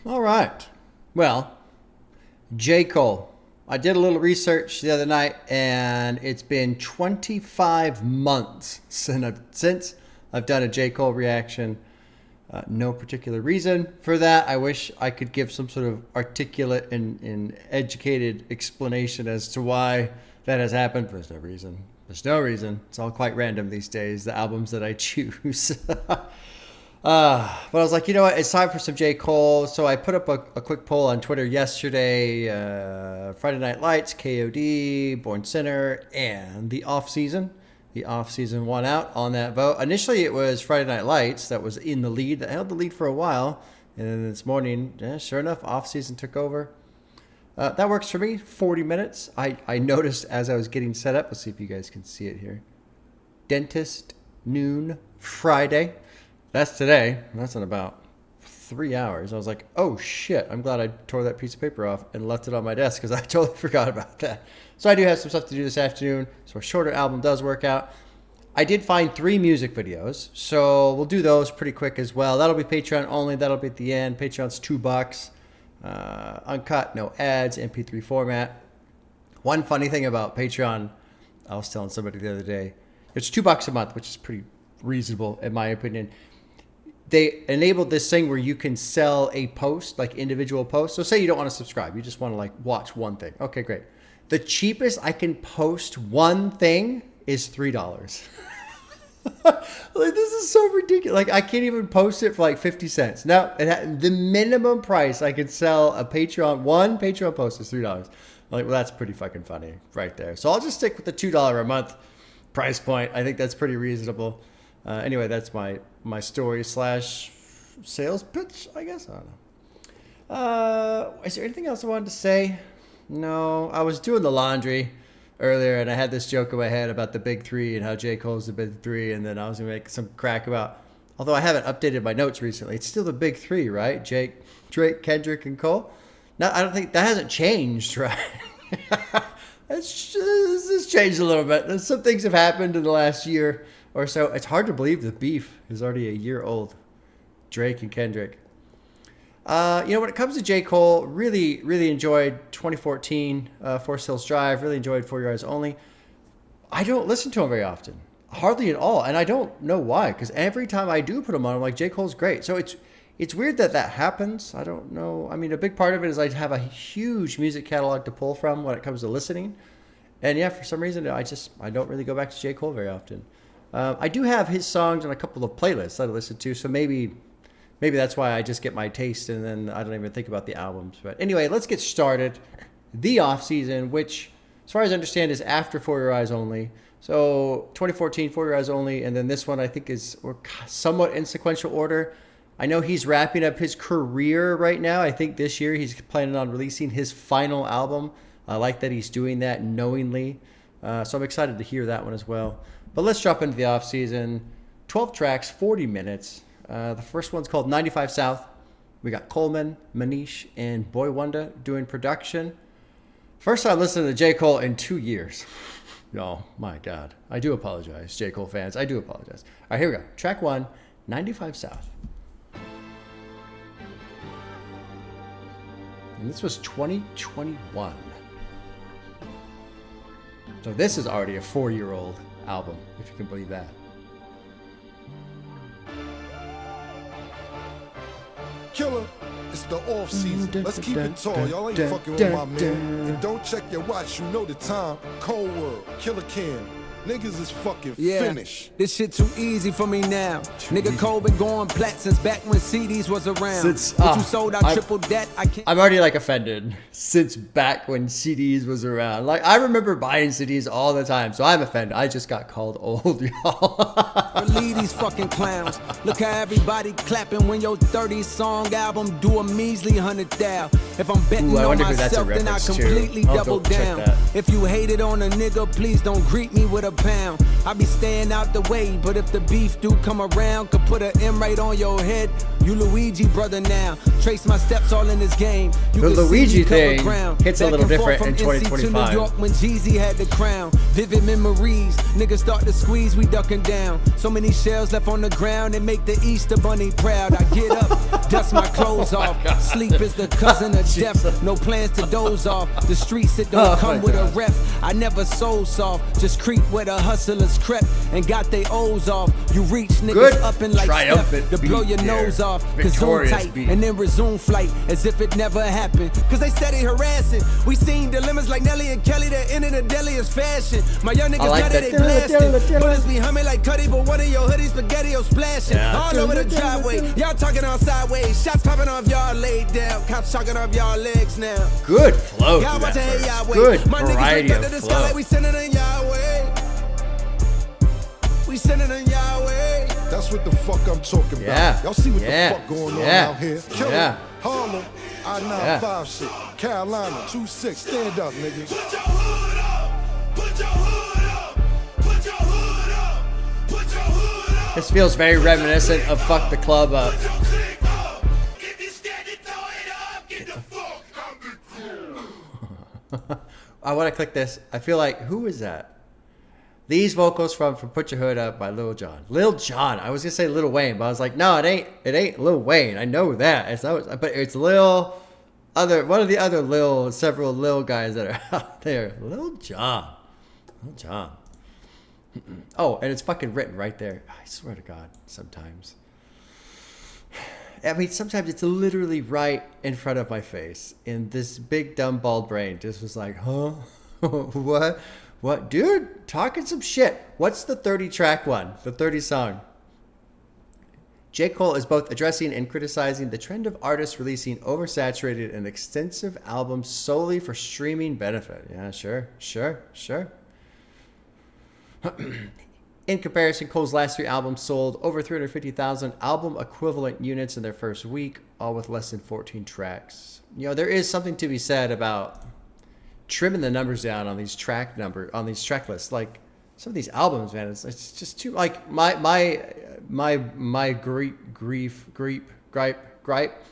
All right. Well, J. Cole. I did a little research the other night, and it's been 25 months since I've done a J. Cole reaction. No particular reason for that. I wish I could give some sort of articulate and educated explanation as to why that has happened. There's no reason. There's no reason. It's all quite random these days, the albums that I choose. But I was like, you know what? It's time for some J. Cole. So I put up a quick poll on Twitter yesterday. Friday Night Lights, KOD, Born Sinner, and The Off Season. The Off Season won out on that vote. Initially, it was Friday Night Lights that was in the lead. That held the lead for a while. And then this morning, sure enough, Off Season took over. That works for me. 40 minutes. I noticed as I was getting set up. Let's see if you guys can see it here. Dentist, noon, Friday. That's today. That's in about 3 hours. I was like, oh shit, I'm glad I tore that piece of paper off and left it on my desk because I totally forgot about that. So I do have some stuff to do this afternoon. So a shorter album does work out. I did find 3 music videos. So we'll do those pretty quick as well. That'll be Patreon only. That'll be at the end. Patreon's $2. Uncut, no ads, MP3 format. One funny thing about Patreon, I was telling somebody the other day, it's $2 a month, which is pretty reasonable in my opinion. They enabled this thing where you can sell a post, like individual posts. So say you don't want to subscribe. You just want to like watch one thing. Okay, great. The cheapest I can post one thing is $3. Like, this is so ridiculous. Like, I can't even post it for like 50 cents. No, the minimum price I could sell one Patreon post is $3. I'm like, well, that's pretty fucking funny right there. So I'll just stick with the $2 a month price point. I think that's pretty reasonable. Anyway, that's my story / sales pitch, I guess. I don't know. Is there anything else I wanted to say? No, I was doing the laundry earlier, and I had this joke in my head about the big 3 and how J. Cole's the big 3, and then I was going to make some crack about, although I haven't updated my notes recently, it's still the big 3, right? Drake, Kendrick, and Cole? No, I don't think, that hasn't changed, right? It's changed a little bit. Some things have happened in the last year or so. It's hard to believe the beef is already a year old. Drake and Kendrick. When it comes to J. Cole, really, really enjoyed 2014 Forest Hills Drive. Really enjoyed For Your Eyes Only. I don't listen to him very often. Hardly at all. And I don't know why. Because every time I do put him on, I'm like, J. Cole's great. So it's weird that happens. I don't know. I mean, a big part of it is I have a huge music catalog to pull from when it comes to listening. And yeah, for some reason, I don't really go back to J. Cole very often. I do have his songs on a couple of playlists that I listen to, so maybe that's why I just get my taste and then I don't even think about the albums. But anyway, let's get started. The Off Season, which, as far as I understand, is after For Your Eyes Only. So 2014, For Your Eyes Only, and then this one I think is somewhat in sequential order. I know he's wrapping up his career right now. I think this year he's planning on releasing his final album. I like that he's doing that knowingly. So I'm excited to hear that one as well. But let's jump into the Off Season. 12 tracks, 40 minutes. The first one's called 95 South. We got Coleman, Manish, and Boy Wonder doing production. First time listening to J. Cole in 2 years. Oh, my God. I do apologize, J. Cole fans. I do apologize. All right, here we go. Track 1, 95 South. And this was 2021. So this is already a 4-year-old album, if you can believe that. Killer, it's the off season. Let's keep it tall. Y'all ain't fucking with my man. And don't check your watch, you know the time. Cold World, Killer Cam. Niggas is fucking finished. This shit too easy for me now. Nigga Cole been going plat since back when CDs was around. What you sold, I tripled that. I'm already like offended. Since back when CDs was around. Like, I remember buying CDs all the time, so I'm offended. I just got called old, y'all. Leave these fucking clowns. Look how everybody clapping when your 30 song album do a measly 100,000. If I'm betting on myself, then I completely double down. If you hated on a nigga, please don't greet me with a pound. I be staying out the way, but if the beef do come around, could put an M right on your head. You Luigi brother now. Trace my steps all in this game. You the Luigi thing hits a little different in NC 2025. to New York when Jeezy had the crown. Vivid memories. Niggas start to squeeze, we ducking down. So many shells left on the ground and make the Easter Bunny proud. I get up, dust my clothes off. Sleep is the cousin of death. No plans to doze off. The streets it don't come with a rep. I never sold soft. Just creep where the hustlers crept and got they O's off. You reach niggas up in like Steph to blow your nose off. Cause zoom tight and then resume flight as if it never happened. Cause they steady harassing. We seen dilemmas like Nelly and Kelly that ended the deadliest fashion. My young niggas like nutty, they blasting. Bullets be humming like Cuddy, but one of your hoodies spaghetti-o splashing. All over the driveway. Y'all talking on sideways. Shots popping off y'all laid down. Cops talking off y'all legs now. Good flow. Y'all watch y'all way. Good My variety niggas of up to the flow. sky like we sending in y'all way. We sending in y'all way. That's what the fuck I'm talking about. Y'all see what the fuck going on out here? Killer, Harlem, I-95 shit. Carolina, 2-6. Stand up, nigga. Put your hood up. Put your hood up. Put your hood up. Put your hood up. This feels very reminiscent of Fuck the Club Up. Put your click up. If you scared to throw it up, get the fuck out the club. I want to click this. I feel like, who is that? These vocals from Put Your Hood Up by Lil Jon. Lil Jon. I was going to say Lil Wayne, but I was like, no, it ain't Lil Wayne. I know that. It's not, but it's Lil, one of the other several Lil guys that are out there. Lil Jon. Lil Jon. Oh, and it's fucking written right there. I swear to God, sometimes. I mean, sometimes it's literally right in front of my face. And this big, dumb, bald brain just was like, huh? What? What? Dude, talking some shit. What's the 30-track one? The 30 song? J. Cole is both addressing and criticizing the trend of artists releasing oversaturated and extensive albums solely for streaming benefit. Yeah, sure. In comparison, Cole's last 3 albums sold over 350,000 album equivalent units in their first week, all with less than 14 tracks. You know, there is something to be said about trimming the numbers down on these track lists. Like some of these albums, man, it's just too, like my gripe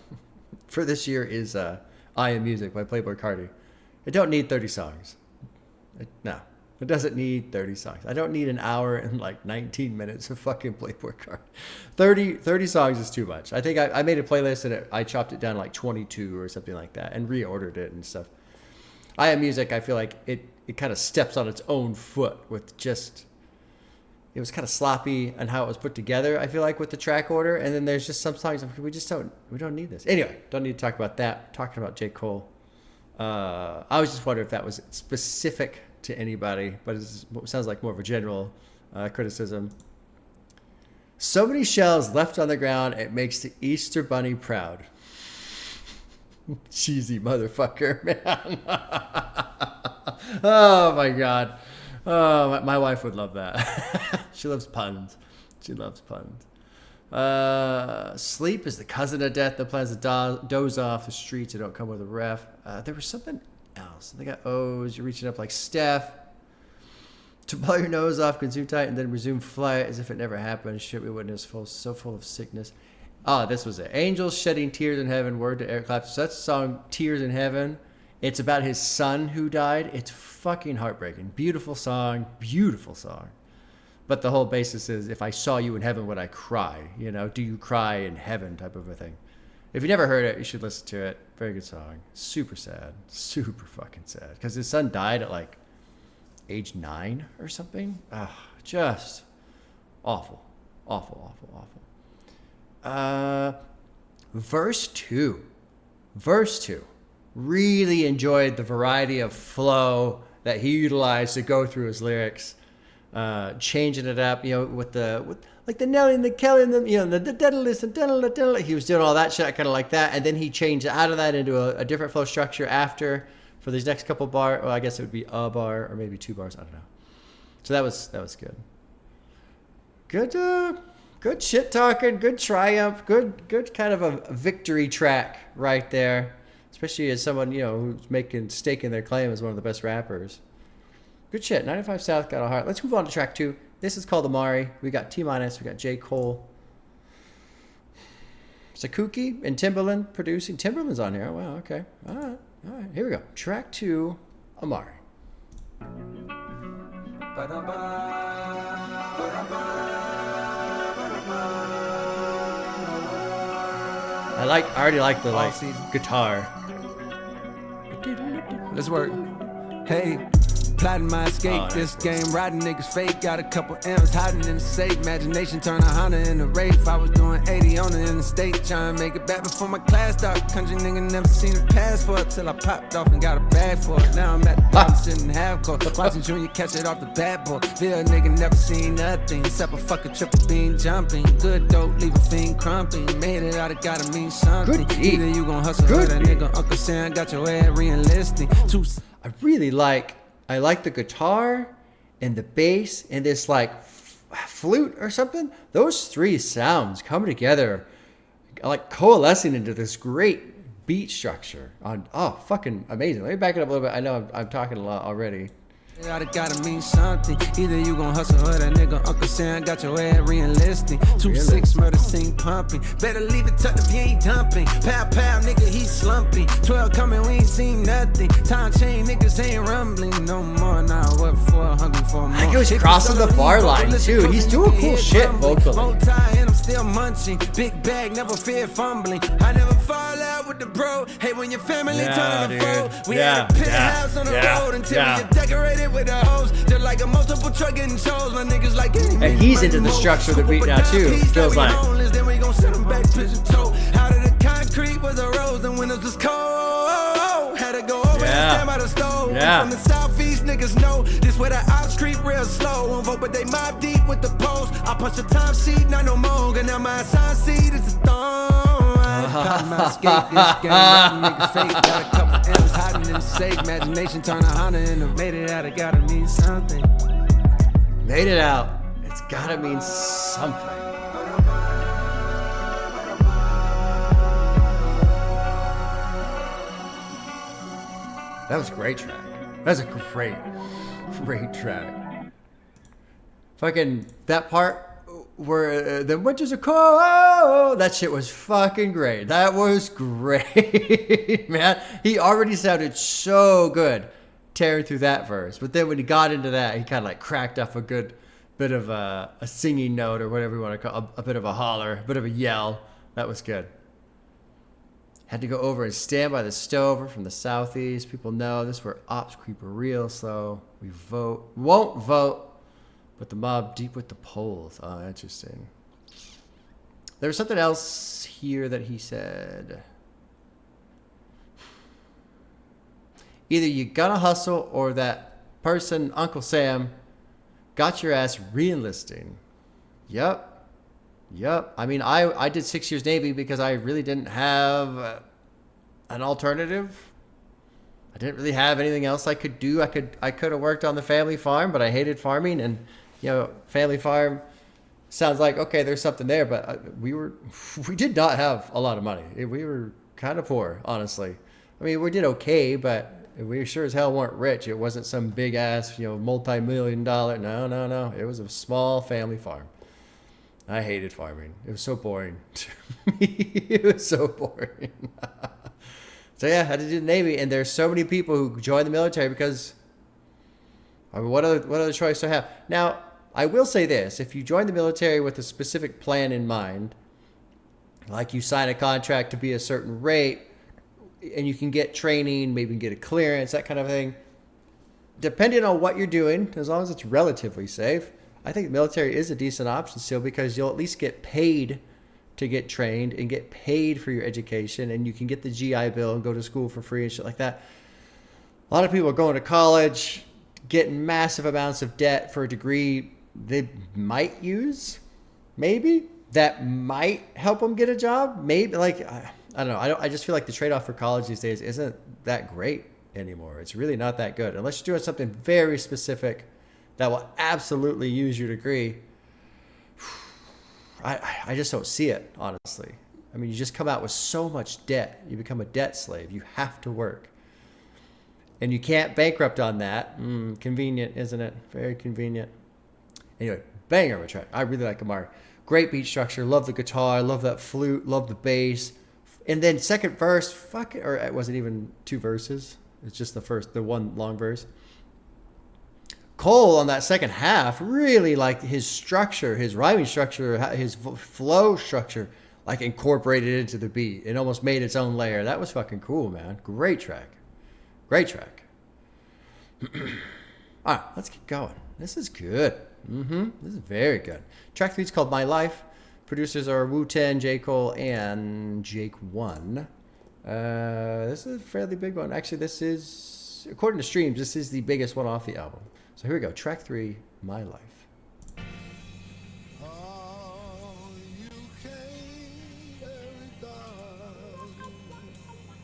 for this year is I Am Music by Playboi Carti. It don't need 30 songs. No, it doesn't need 30 songs. I don't need an hour and like 19 minutes of fucking Playboi Carti. 30 songs is too much. I think I made a playlist and I chopped it down to like 22 or something like that and reordered it and stuff. I Am Music, I feel like it kind of steps on its own foot with just, it was kind of sloppy on how it was put together, I feel like, with the track order. And then there's just some songs we don't need this. Anyway, don't need to talk about that. Talking about J. Cole. I was just wondering if that was specific to anybody, but it sounds like more of a general criticism. So many shells left on the ground, it makes the Easter Bunny proud. Cheesy motherfucker, man. Oh my God. Oh, my wife would love that. She loves puns. Sleep is the cousin of death that plans to doze off the streets that don't come with a ref. There was something else. They got O's. You're reaching up like Steph. To blow your nose off, consume tight, and then resume flight as if it never happened. Shit, we witnessed so full of sickness. Oh, this was it. Angels shedding tears in heaven. Word to Eric Clapton. So that's the song Tears in Heaven. It's about his son who died. It's fucking heartbreaking. Beautiful song. But the whole basis is, if I saw you in heaven, would I cry? You know, do you cry in heaven type of a thing. If you never heard it, you should listen to it. Very good song. Super sad. Super fucking sad. Because his son died at like age 9 or something. Just awful. Verse 2. Really enjoyed the variety of flow that he utilized to go through his lyrics, changing it up, you know, with like the Nelly and the Kelly and the, you know, the daddle and daddle. He was doing all that shit kind of like that, and then he changed out of that into a different flow structure after for these next couple bars. Well, I guess it would be a bar or maybe 2 bars. I don't know. So that was good. Good shit talking, good triumph, good kind of a victory track right there. Especially as someone, you know, who's staking their claim as one of the best rappers. Good shit. 95 South got a heart. Let's move on to track 2. This is called Amari. We got T-, we got J. Cole. Sakuki and Timbaland producing. Timbaland's on here. Oh, wow, okay. All right. Here we go. Track 2, Amari. I already like the guitar. Let's work. Hey, plotting my escape. This game, riding niggas fake. Got a couple M's hiding in the safe. Imagination turn a Honda into Wraith. I was doing 80 on it in the state, trying to make it back before my class started. Country nigga never seen a pass for it till I popped off and got a bag for it. Now I'm at the bottom sitting half court, watching Junior catch it off the bat boy. Feel a nigga never seen nothing except a fucking triple beam jumping. Good dope, leave a fiend crumping. Made it out, it gotta mean something. Either you gon' hustle or that nigga Uncle Sam got your head re-enlisting. I like the guitar and the bass and this like flute or something. Those three sounds coming together, like coalescing into this great beat structure. Fucking amazing. Let me back it up a little bit. I know I'm talking a lot already. It gotta mean something. Either you gon' hustle or that nigga Uncle Sam got your head re-enlisting. 2-6 murder scene pumping. Better leave it tucked if you ain't dumping. Pow pow nigga he slumping. 12 coming we ain't seen nothing. Time chain niggas ain't rumbling no more. Now what for? Hungry for more. He was crossing the bar line too. He's doing cool shit vocally. Multi and I'm still munching. Big bag never fear fumbling. I never fall out with the bro. Hey when your family turn to the foe. We had a pit house on the road until we get decorated with the hose. They're like a multiple truck getting shows. My niggas like and he's into the structure of the beat now too. Feels like then we gon' set them back pigeon toe. Out of the concrete was a rose. The windows was cold. Had to go over and stand by the stove. From the southeast niggas know this where the ops creep real slow. Won't vote but they mob deep with the post. I punch the time sheet, not no more. And now my assigned seat is a thorn. Caught my escape this game. Rapping niggas fake. Got a couple M's hiding in the safe. Imagination turn a Honda into made it out. It gotta mean something. Made it out. It's gotta mean something. That was a great track. That's a great track. Fucking that part where the witches are cold. That shit was fucking great. That was great, man. He already sounded so good tearing through that verse, but then when he got into that, he kind of like cracked up a good bit of a singing note or whatever you want to call a bit of a holler, a bit of a yell. That was good. Had to go over and stand by the stove from the southeast. People know this is where ops creep real slow. We won't vote, but the mob deep with the polls. Oh, interesting. There was something else here that he said. Either you gonna hustle or that person, Uncle Sam, got your ass re-enlisting. Yep. I mean, I did 6 years Navy because I really didn't have an alternative. I didn't really have anything else I could do. I could have worked on the family farm, but I hated farming. And, family farm sounds like, okay, there's something there. But we did not have a lot of money. We were kind of poor, honestly. I mean, we did okay, but we sure as hell weren't rich. It wasn't some big ass, multi-million-dollar. No. It was a small family farm. I hated farming. It was so boring to me. It was so boring. So yeah, I had to do the Navy, and there's so many people who join the military because, I mean, what other choice do I have? Now, I will say this: if you join the military with a specific plan in mind, like you sign a contract to be a certain rate, and you can get training, maybe get a clearance, that kind of thing. Depending on what you're doing, as long as it's relatively safe, I think the military is a decent option still because you'll at least get paid to get trained and get paid for your education, and you can get the GI Bill and go to school for free and shit like that. A lot of people are going to college, getting massive amounts of debt for a degree they might use, maybe, that might help them get a job. Maybe, I don't know. I just feel like the trade-off for college these days isn't that great anymore. It's really not that good. Unless you're doing something very specific that will absolutely use your degree. I just don't see it, honestly. I mean, you just come out with so much debt. You become a debt slave. You have to work. And you can't bankrupt on that. Convenient, isn't it? Very convenient. Anyway, banger of a track. I really like Amari. Great beat structure. Love the guitar. Love that flute. Love the bass. And then second verse, or it wasn't even 2 verses. It's just the one long verse. Cole on that second half really like his structure, his rhyming structure, his flow structure, like incorporated into the beat. It almost made its own layer. That was fucking cool, man. Great track. Great track. All right, let's keep going. This is good. This is very good. Track 3 is called My Life. Producers are Wu-Tang, J. Cole, and Jake One. This is a fairly big one. Actually, this is, according to streams, this is the biggest one off the album. So here we go. Track 3, My Life.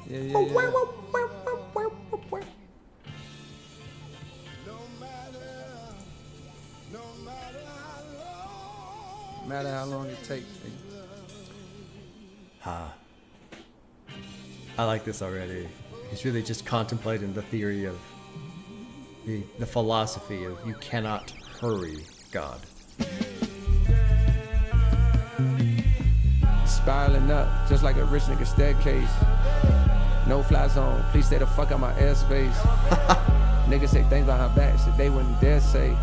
Yeah. No matter how long it takes. I like this already. He's really just contemplating the theory of the philosophy of you cannot hurry God. Spiraling up, just like a rich nigga staircase. No fly zone, please stay the fuck out my airspace. Niggas say things behind backs that they wouldn't dare say.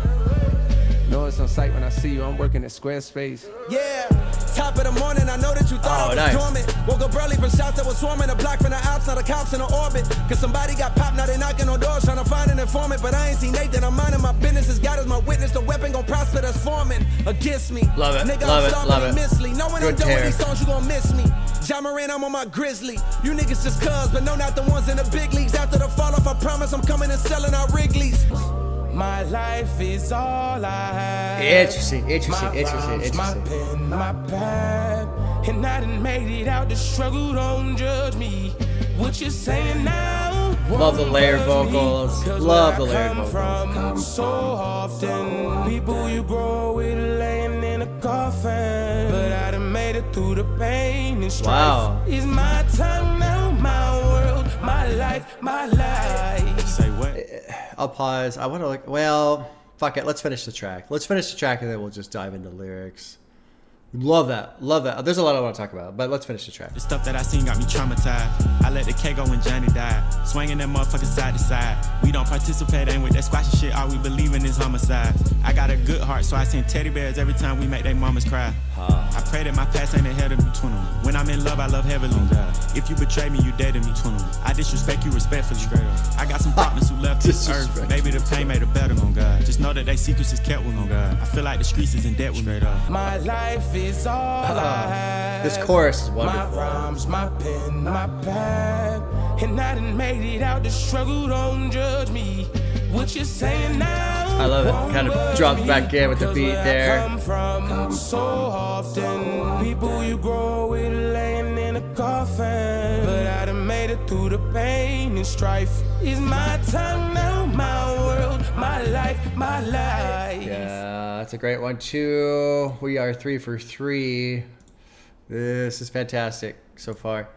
Know it's on sight when I see you, I'm working at Squarespace. Yeah, top of the morning, I know that you thought I was dormant. Woke up early from shots that was swarming, a block from the ops, now the cops in the orbit. Cause somebody got popped, now they knocking on doors, trying to find an informant. But I ain't seen Nathan, I'm minding my business, as God is my witness. The weapon gon' prosper that's forming against me. Love it, nigga, love it. Immensely. Know when Good I'm done tear. with these songs, you gon' miss me. Ja Morant, I'm on my grizzly. You niggas just cuz, but no, not the ones in the big leagues. After the fall off, I promise I'm coming and selling out Wrigley's. My life is all I have. Interesting. My pen, my pad. And I done made it out the struggle, don't judge me. What you saying now? Love the layered vocals. Love the layered vocals. From so often, people you grow with laying in a coffin. But I done made it through the pain and strife. Wow. It's my time now, my world, my life, my life. Say what? I'll pause. I want to well, fuck it. Let's finish the track. Let's finish the track and then we'll just dive into lyrics. Love that. There's a lot I want to talk about, but let's finish the track. The stuff that I seen got me traumatized. I let the K go when Johnny died. Swinging that motherfucker side to side. We don't participate, ain't with that squashy shit. All we believe in is homicide. I got a good heart, so I send teddy bears every time we make they mamas cry. I pray that my past ain't ahead of me, 21. When I'm in love, I love heavily. If you betray me, you dead to me, 21. I disrespect you respectfully. I got some partners who left this earth. Maybe the pain made it better, on God. Just know that they secrets is kept with me, on God. I feel like the streets is in debt with me. My life is all I have. This chorus is wonderful. My rhymes, my pen, my pad. And I done made it out the struggle, don't judge me. What you saying now? I love it. Kind of drops back in with the beat there. Come from so often, people you grow with laying in a coffin. But I done made it through the pain and strife. It's my time now, my world, my life, my life. Yeah, that's a great one too. We are 3 for 3. This is fantastic so far.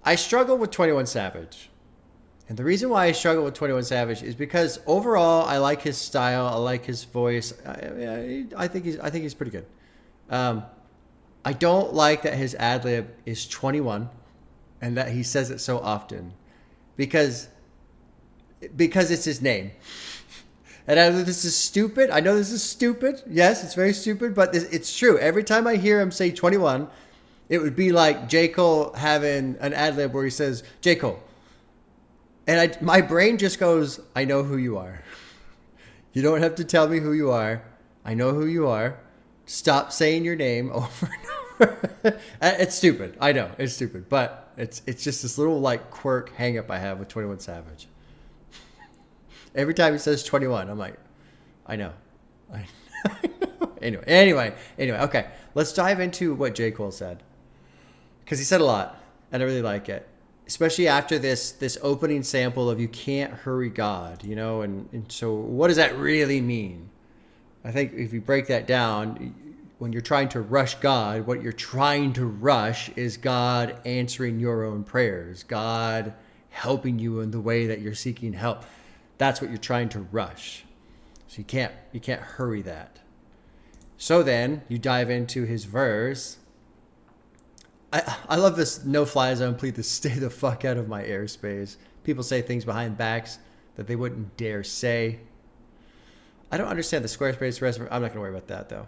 I struggle with 21 Savage. And the reason why I struggle with 21 Savage is because overall I like his style, I like his voice. I think he's pretty good. I don't like that his ad-lib is 21 and that he says it so often because it's his name. And I know this is stupid. Yes, it's very stupid, but it's true. Every time I hear him say 21, it would be like J. Cole having an ad-lib where he says, J. Cole. And my brain just goes, I know who you are. You don't have to tell me who you are. I know who you are. Stop saying your name over and over. It's stupid. I know, it's stupid. But it's just this little like quirk hang-up I have with 21 Savage. Every time he says 21, I'm like, I know. I know. Anyway, okay. Let's dive into what J. Cole said. Because he said a lot, and I really like it. Especially after this opening sample of "You Can't Hurry God," you know, and so what does that really mean? I think if you break that down, when you're trying to rush God, what you're trying to rush is God answering your own prayers, God helping you in the way that you're seeking help. That's what you're trying to rush. So you can't hurry that. So then you dive into his verse. I love this no-fly zone. Please stay the fuck out of my airspace. People say things behind backs that they wouldn't dare say. I don't understand the Squarespace restaurant. I'm not going to worry about that, though.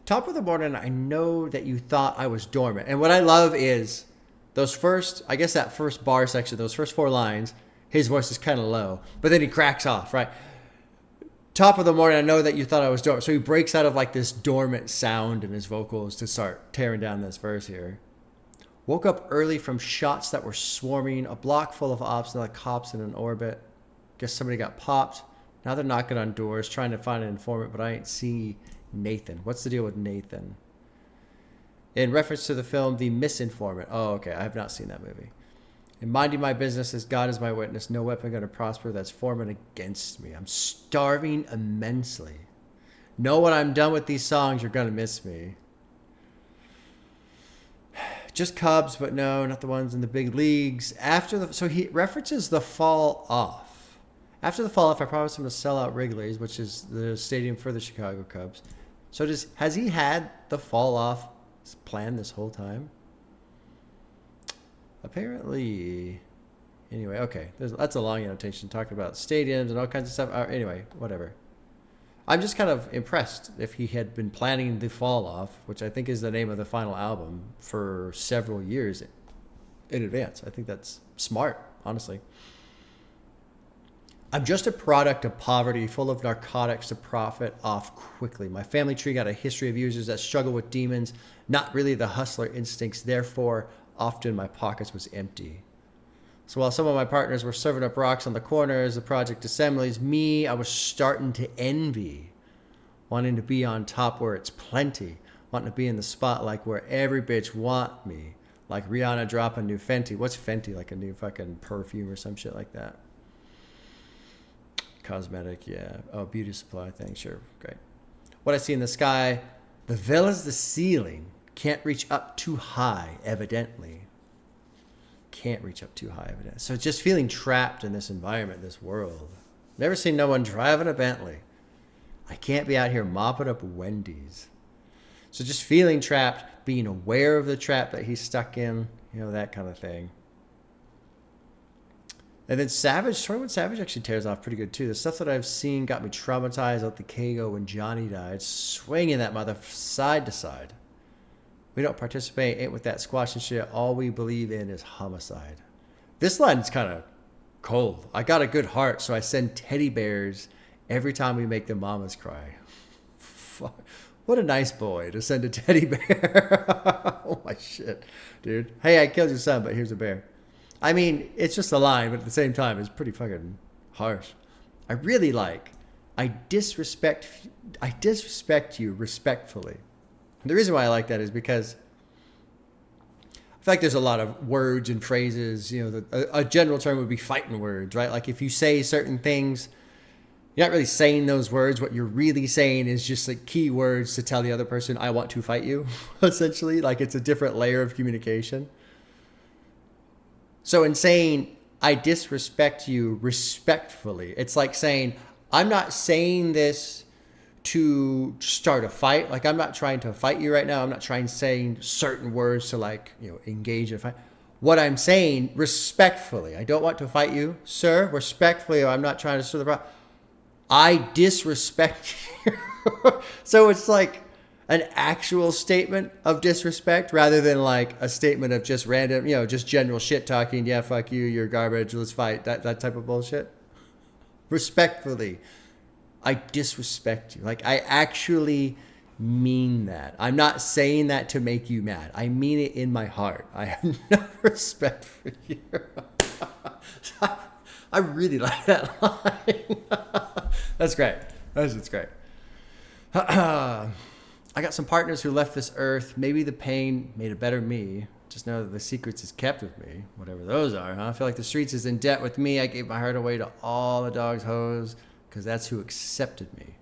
Top of the morning, I know that you thought I was dormant. And what I love is those first, I guess that first bar section, those first 4 lines, his voice is kind of low. But then he cracks off, right? Top of the morning, I know that you thought I was dormant. So he breaks out of like this dormant sound in his vocals to start tearing down this verse here. Woke up early from shots that were swarming, a block full of ops and the cops in an orbit. Guess somebody got popped. Now they're knocking on doors, trying to find an informant, but I ain't see Nathan. What's the deal with Nathan? In reference to the film The Misinformant. Oh, okay. I have not seen that movie. In minding my business as God is my witness, no weapon going to prosper that's formed against me. I'm starving immensely. Know when I'm done with these songs, you're going to miss me. Just Cubs, but no, not the ones in the big leagues. So he references the fall off. After the fall off, I promised him to sell out Wrigley's, which is the stadium for the Chicago Cubs. So has he had the fall off planned this whole time? Apparently. Anyway, okay. That's a long annotation talking about stadiums and all kinds of stuff. Anyway, whatever. I'm just kind of impressed if he had been planning the fall off, which I think is the name of the final album, for several years in advance. I think that's smart, honestly. I'm just a product of poverty, full of narcotics to profit off quickly. My family tree got a history of users that struggle with demons, not really the hustler instincts. Therefore, often my pockets was empty. So while some of my partners were serving up rocks on the corners of project assemblies, me, I was starting to envy, wanting to be on top where it's plenty, wanting to be in the spotlight where every bitch want me, like Rihanna dropping new Fenty. What's Fenty? Like a new fucking perfume or some shit like that. Cosmetic, yeah. Oh, beauty supply thing, sure, great. What I see in the sky, the veil is the ceiling. Can't reach up too high, evidently. Can't reach up too high, evidently. So just feeling trapped in this environment, this world. Never seen no one driving a Bentley. I can't be out here mopping up Wendy's. So just feeling trapped, being aware of the trap that he's stuck in, that kind of thing. And then Savage, 21 Savage actually tears off pretty good too. The stuff that I've seen got me traumatized out the Kago when Johnny died, swinging that mother side to side. We don't participate, ain't with that squash and shit. All we believe in is homicide. This line's kind of cold. I got a good heart, so I send teddy bears every time we make the mamas cry. Fuck. What a nice boy to send a teddy bear. Oh my shit, dude. Hey, I killed your son, but here's a bear. I mean, it's just a line, but at the same time, it's pretty fucking harsh. I really I disrespect you respectfully. And the reason why I like that is because I feel like there's a lot of words and phrases, a general term would be fighting words, right? Like if you say certain things, you're not really saying those words. What you're really saying is just like key words to tell the other person, I want to fight you, essentially. Like it's a different layer of communication. So in saying, I disrespect you respectfully, it's like saying, I'm not saying this to start a fight. Like I'm not trying to fight you right now. I'm not saying certain words to engage in a fight. What I'm saying respectfully, I don't want to fight you, sir, respectfully, or I'm not trying to stir the problem. I disrespect you. So it's like an actual statement of disrespect rather than like a statement of just random, just general shit talking. Yeah, fuck you, you're garbage, let's fight. That type of bullshit. Respectfully, I disrespect you. Like I actually mean that. I'm not saying that to make you mad. I mean it in my heart. I have no respect for you. I really like that line. That's great. That's great. I got some partners who left this earth. Maybe the pain made a better me. Just know that the secrets is kept with me. Whatever those are, huh? I feel like the streets is in debt with me. I gave my heart away to all the dogs' hoes because that's who accepted me.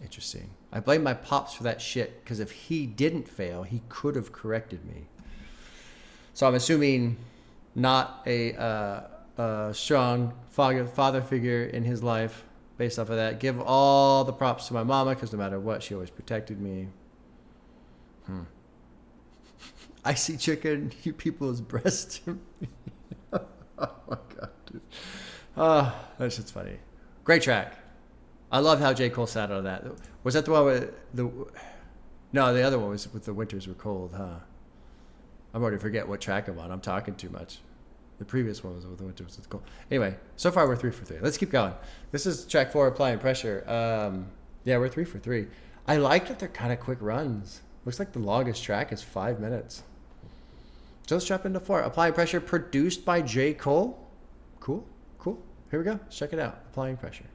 Interesting. I blame my pops for that shit because if he didn't fail, he could have corrected me. So I'm assuming not a strong father figure in his life. based off of that. Give all the props to my mama because no matter what, she always protected me. Icy chicken, you people's breast. Oh my god, dude. Oh, that shit's funny. Great track. I love how J. Cole sat on that. Was that the one with the? No, the other one was with the winters were cold, huh? I'm already forget what track I'm on. I'm talking too much. The previous one was with the winters was cold. Anyway, so far we're 3 for 3. Let's keep going. This is track 4, applying pressure. Yeah, we're 3 for 3. I like that they're kind of quick runs. Looks like the longest track is 5 minutes. So let's jump into 4. Applying pressure, produced by J. Cole. Cool. Here we go. Let's check it out. Applying pressure.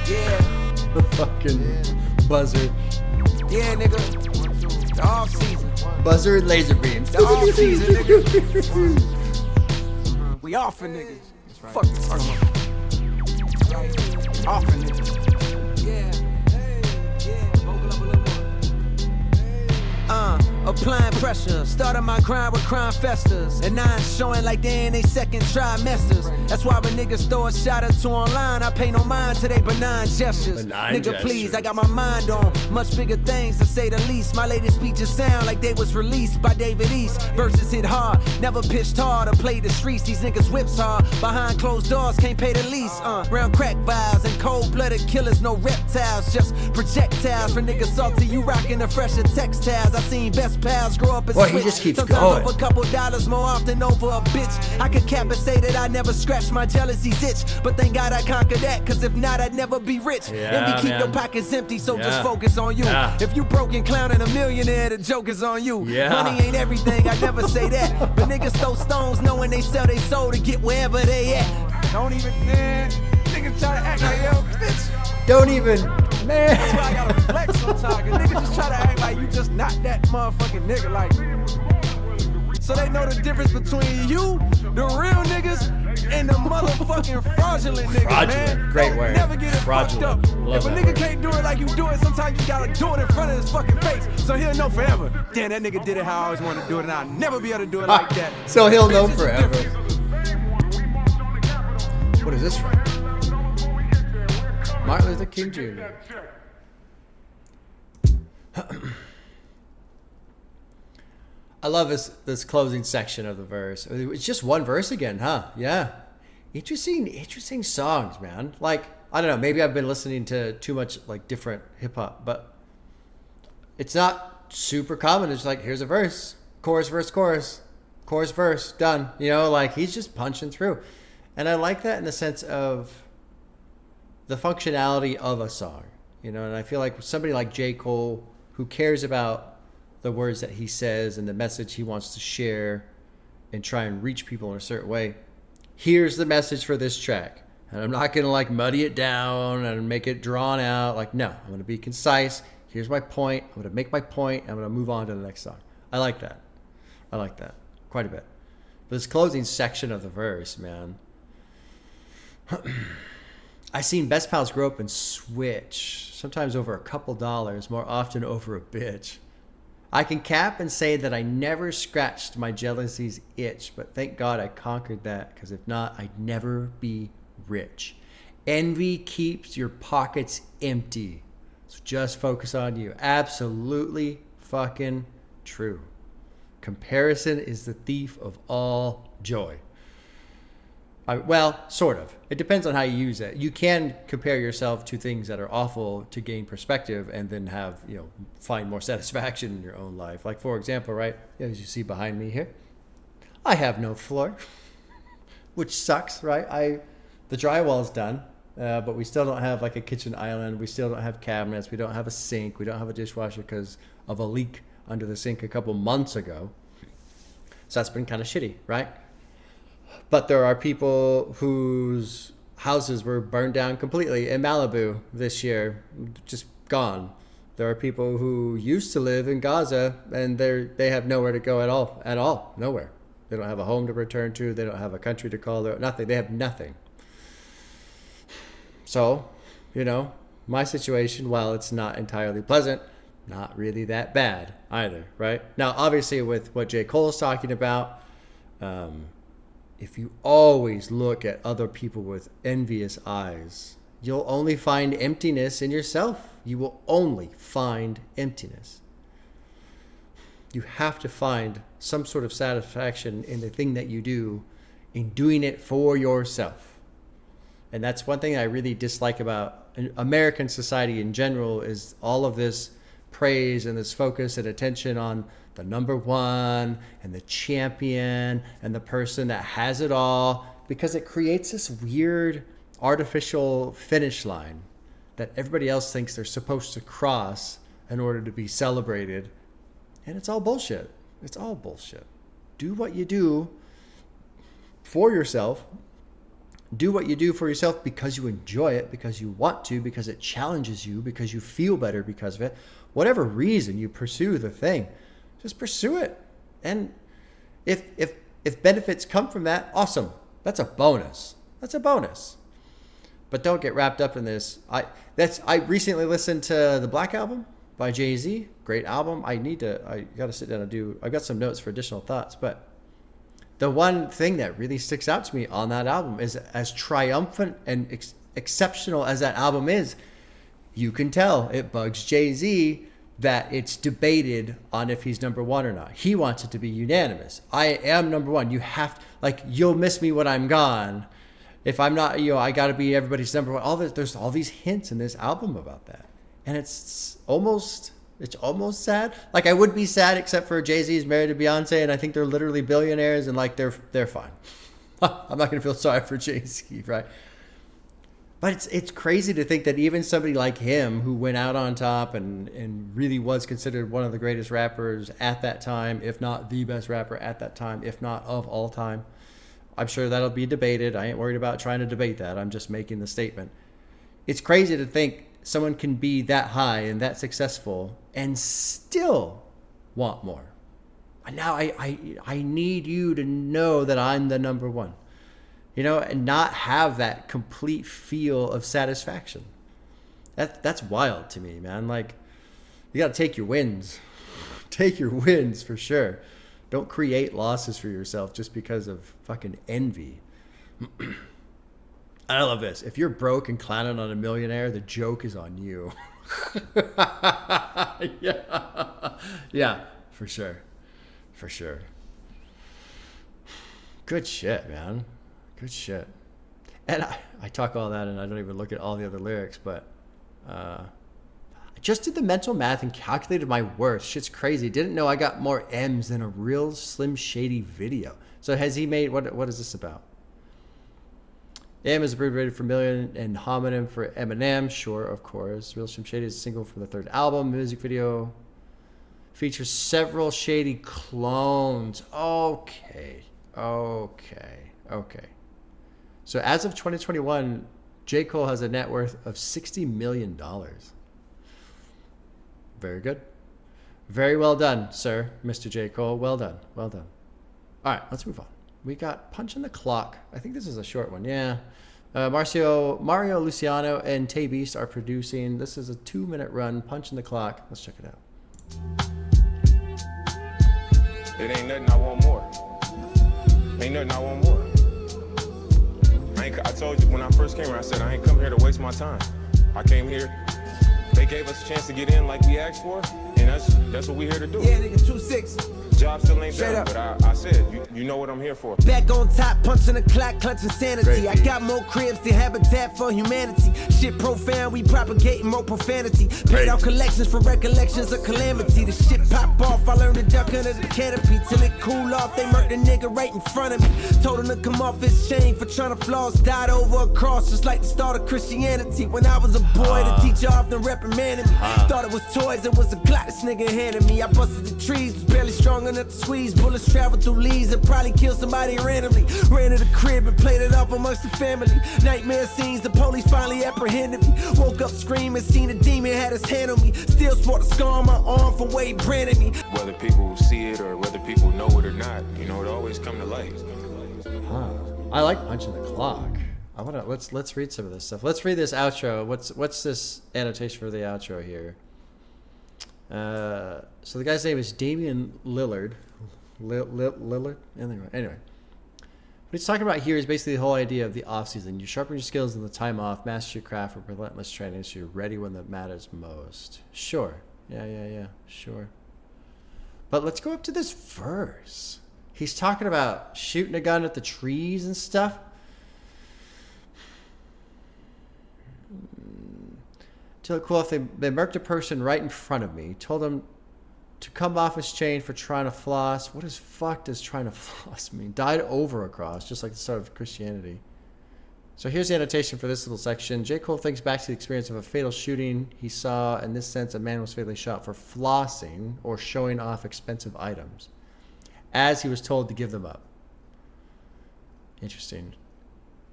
Yeah. The fucking buzzer. Yeah, nigga. It's off season. Buzzer and laser beams. It's off season, nigga. We off for niggas. Right. Fuck the talking about. Off for niggas. Yeah. Hey, yeah. Vocal up a little more. Applying pressure. Started my grind with crime festers. And now I'm showing like they in they second trimesters. That's why when niggas throw a shot or two online, I pay no mind to they benign gestures. Nigga, please, I got my mind on much bigger things to say the least. My latest speeches sound like they was released by David East. Verses hit hard, never pitched hard or played the streets. These niggas whips hard, behind closed doors, can't pay the lease. Round crack vials and cold-blooded killers, no reptiles, just projectiles. For niggas salty, you rockin' the fresher textiles. I seen best pals grow up and boy, switch. he just keeps Sometimes going. over a couple dollars, more often over a bitch. I could cap and say that I never scratched my jealousy's itch, but thank God I conquered that, cause if not, I'd never be rich. Yeah, And we keep man. your pockets empty, so Yeah. just focus on you. Yeah. If you broke and clowning a millionaire, the joke is on you. Yeah. Money ain't everything, I never say that. But niggas throw stones knowing they sell their soul to get wherever they at. Don't even, man. Niggas try to act like, yo, bitch. Don't even, man. That's why I gotta flex sometimes. Cause niggas just try to act like you just not that motherfucking nigga. Like, so they know the difference between you, the real niggas, and the motherfucking fraudulent niggas, Fraudulent, man. great Don't word. never get it Fraudulent. fucked up. Love If a that nigga word. can't do it like you do it, sometimes you gotta do it in front of his fucking face, so he'll know forever. Damn, that nigga did it how I always wanted to do it, and I'll never be able to do it like that. So he'll know Bitches are forever. different. What is this from? Martin Luther King Jr. I love this closing section of the verse. It's just one verse again, huh? Yeah. Interesting songs, man. Like, I don't know, maybe I've been listening to too much like different hip hop, but it's not super common. It's like, here's a verse, chorus, verse, chorus, verse, done. You know, like he's just punching through. And I like that in the sense of the functionality of a song, you know, and I feel like somebody like J. Cole, who cares about the words that he says and the message he wants to share and try and reach people in a certain way, here's the message for this track. And I'm not going to like muddy it down and make it drawn out. Like, no, I'm going to be concise. Here's my point. I'm going to make my point. I'm going to move on to the next song. I like that quite a bit. But this closing section of the verse, man, I seen best pals grow up and switch, sometimes over a couple dollars, more often over a bitch. I can cap and say that I never scratched my jealousy's itch, but thank God I conquered that, because if not, I'd never be rich. Envy keeps your pockets empty, so just focus on you. Absolutely fucking true. Comparison is the thief of all joy. Well, sort of. It depends on how you use it. You can compare yourself to things that are awful to gain perspective and then have, you know, find more satisfaction in your own life. Like, for example, right, as you see behind me here, I have no floor, which sucks, right? The drywall's done, but we still don't have like a kitchen island. We still don't have cabinets. We don't have a sink. We don't have a dishwasher because of a leak under the sink a couple months ago. So that's been kind of shitty, right? But there are people whose houses were burned down completely in Malibu this year, just gone. There are people who used to live in Gaza and they have nowhere to go at all, nowhere. They don't have a home to return to. They don't have a country to call. Nothing. They have nothing. So, you know, my situation, while it's not entirely pleasant, not really that bad either, right? Now, obviously, with what J. Cole is talking about, if you always look at other people with envious eyes, you'll only find emptiness in yourself. You will only find emptiness. You have to find some sort of satisfaction in the thing that you do, in doing it for yourself. And that's one thing I really dislike about American society in general, is all of this praise and this focus and attention on the number one and the champion and the person that has it all, because it creates this weird artificial finish line that everybody else thinks they're supposed to cross in order to be celebrated. And it's all bullshit. It's all bullshit. Do what you do for yourself. Do what you do for yourself because you enjoy it, because you want to, because it challenges you, because you feel better because of it. Whatever reason you pursue the thing, just pursue it. And if benefits come from that, awesome. That's a bonus. That's a bonus. But don't get wrapped up in this. I recently listened to the Black Album by Jay-Z. Great album. I got to sit down and I've got some notes for additional thoughts. But the one thing that really sticks out to me on that album is, as triumphant and exceptional as that album is, you can tell it bugs Jay-Z that it's debated on if he's number one or not. He wants it to be unanimous. I am number one. You have to, like, you'll miss me when I'm gone. If I'm not, I got to be everybody's number one. There's all these hints in this album about that. And it's almost sad. Like, I would be sad except for Jay-Z is married to Beyonce, and I think they're literally billionaires, and like they're fine. I'm not gonna feel sorry for Jay-Z, right? But it's crazy to think that even somebody like him, who went out on top and really was considered one of the greatest rappers at that time, if not the best rapper at that time, if not of all time. I'm sure that'll be debated. I ain't worried about trying to debate that. I'm just making the statement. It's crazy to think someone can be that high and that successful and still want more. And now I need you to know that I'm the number one, and not have that complete feel of satisfaction. That's wild to me, man. Like, you got to take your wins. Take your wins for sure. Don't create losses for yourself just because of fucking envy. I love this. If you're broke and clowning on a millionaire, the joke is on you. Yeah, for sure. For sure. Good shit, man. Good shit. And I talk all that and I don't even look at all the other lyrics, but I just did the mental math and calculated my worth. Shit's crazy. Didn't know I got more M's than a real Slim Shady video. So has he made, what is this about? M is abbreviated for million and homonym for Eminem. Sure, of course. Real Slim Shady is a single from the third album. Music video features several Shady clones. Okay. So as of 2021, J. Cole has a net worth of $60 million. Very good. Very well done, sir, Mr. J. Cole. Well done. Well done. All right, let's move on. We got Punching the Clock. I think this is a short one. Yeah. Mario Luciano and Tay Beast are producing. This is a 2-minute run. Punching the Clock. Let's check it out. It ain't nothing I want more. Ain't nothing I want more. I told you when I first came here, I said I ain't come here to waste my time. I came here. They gave us a chance to get in like we asked for, and that's what we here to do. Yeah, nigga, 2-6. Job still ain't done, but I said, you know what I'm here for. Back on top, punching the clock, clutching sanity. I got more cribs than Habitat for Humanity. Shit profound, we propagating more profanity. Paid out collections for recollections of calamity. The shit pop off, I learned to duck under the canopy. Till it cool off, they murked the nigga right in front of me. Told him to come off his chain for trying to floss. Died over a cross, just like the start of Christianity. When I was a boy, the teacher often reprimanded me. Thought it was toys, it was a Glock this nigga handed me. I busted the trees, was barely strong enough to squeeze. Bullets traveled through leaves and probably killed somebody randomly. Ran to the crib and played it off amongst the family. Nightmare scenes, the police finally apprehended me. Woke up screaming, seen a demon, had his hand on me. Still sport a scar on my arm from where he branded me. Whether people see it or whether people know it or not, it always come to light. I like Punching the Clock. Let's read some of this stuff. Let's read this outro. What's this annotation for the outro here? So the guy's name is Damian Lillard. Lillard? Anyway. he's talking about here is basically the whole idea of the off-season. You sharpen your skills in the time off, master your craft with relentless training so you're ready when that matters most. Sure. Yeah. Sure. But let's go up to this verse. He's talking about shooting a gun at the trees and stuff. Tell it cool if they murked a person right in front of me, told him to come off his chain for trying to floss. What does trying to floss mean? Died over a cross, just like the start of Christianity. So here's the annotation for this little section. J. Cole thinks back to the experience of a fatal shooting he saw. In this sense, a man was fatally shot for flossing or showing off expensive items, as he was told to give them up. Interesting.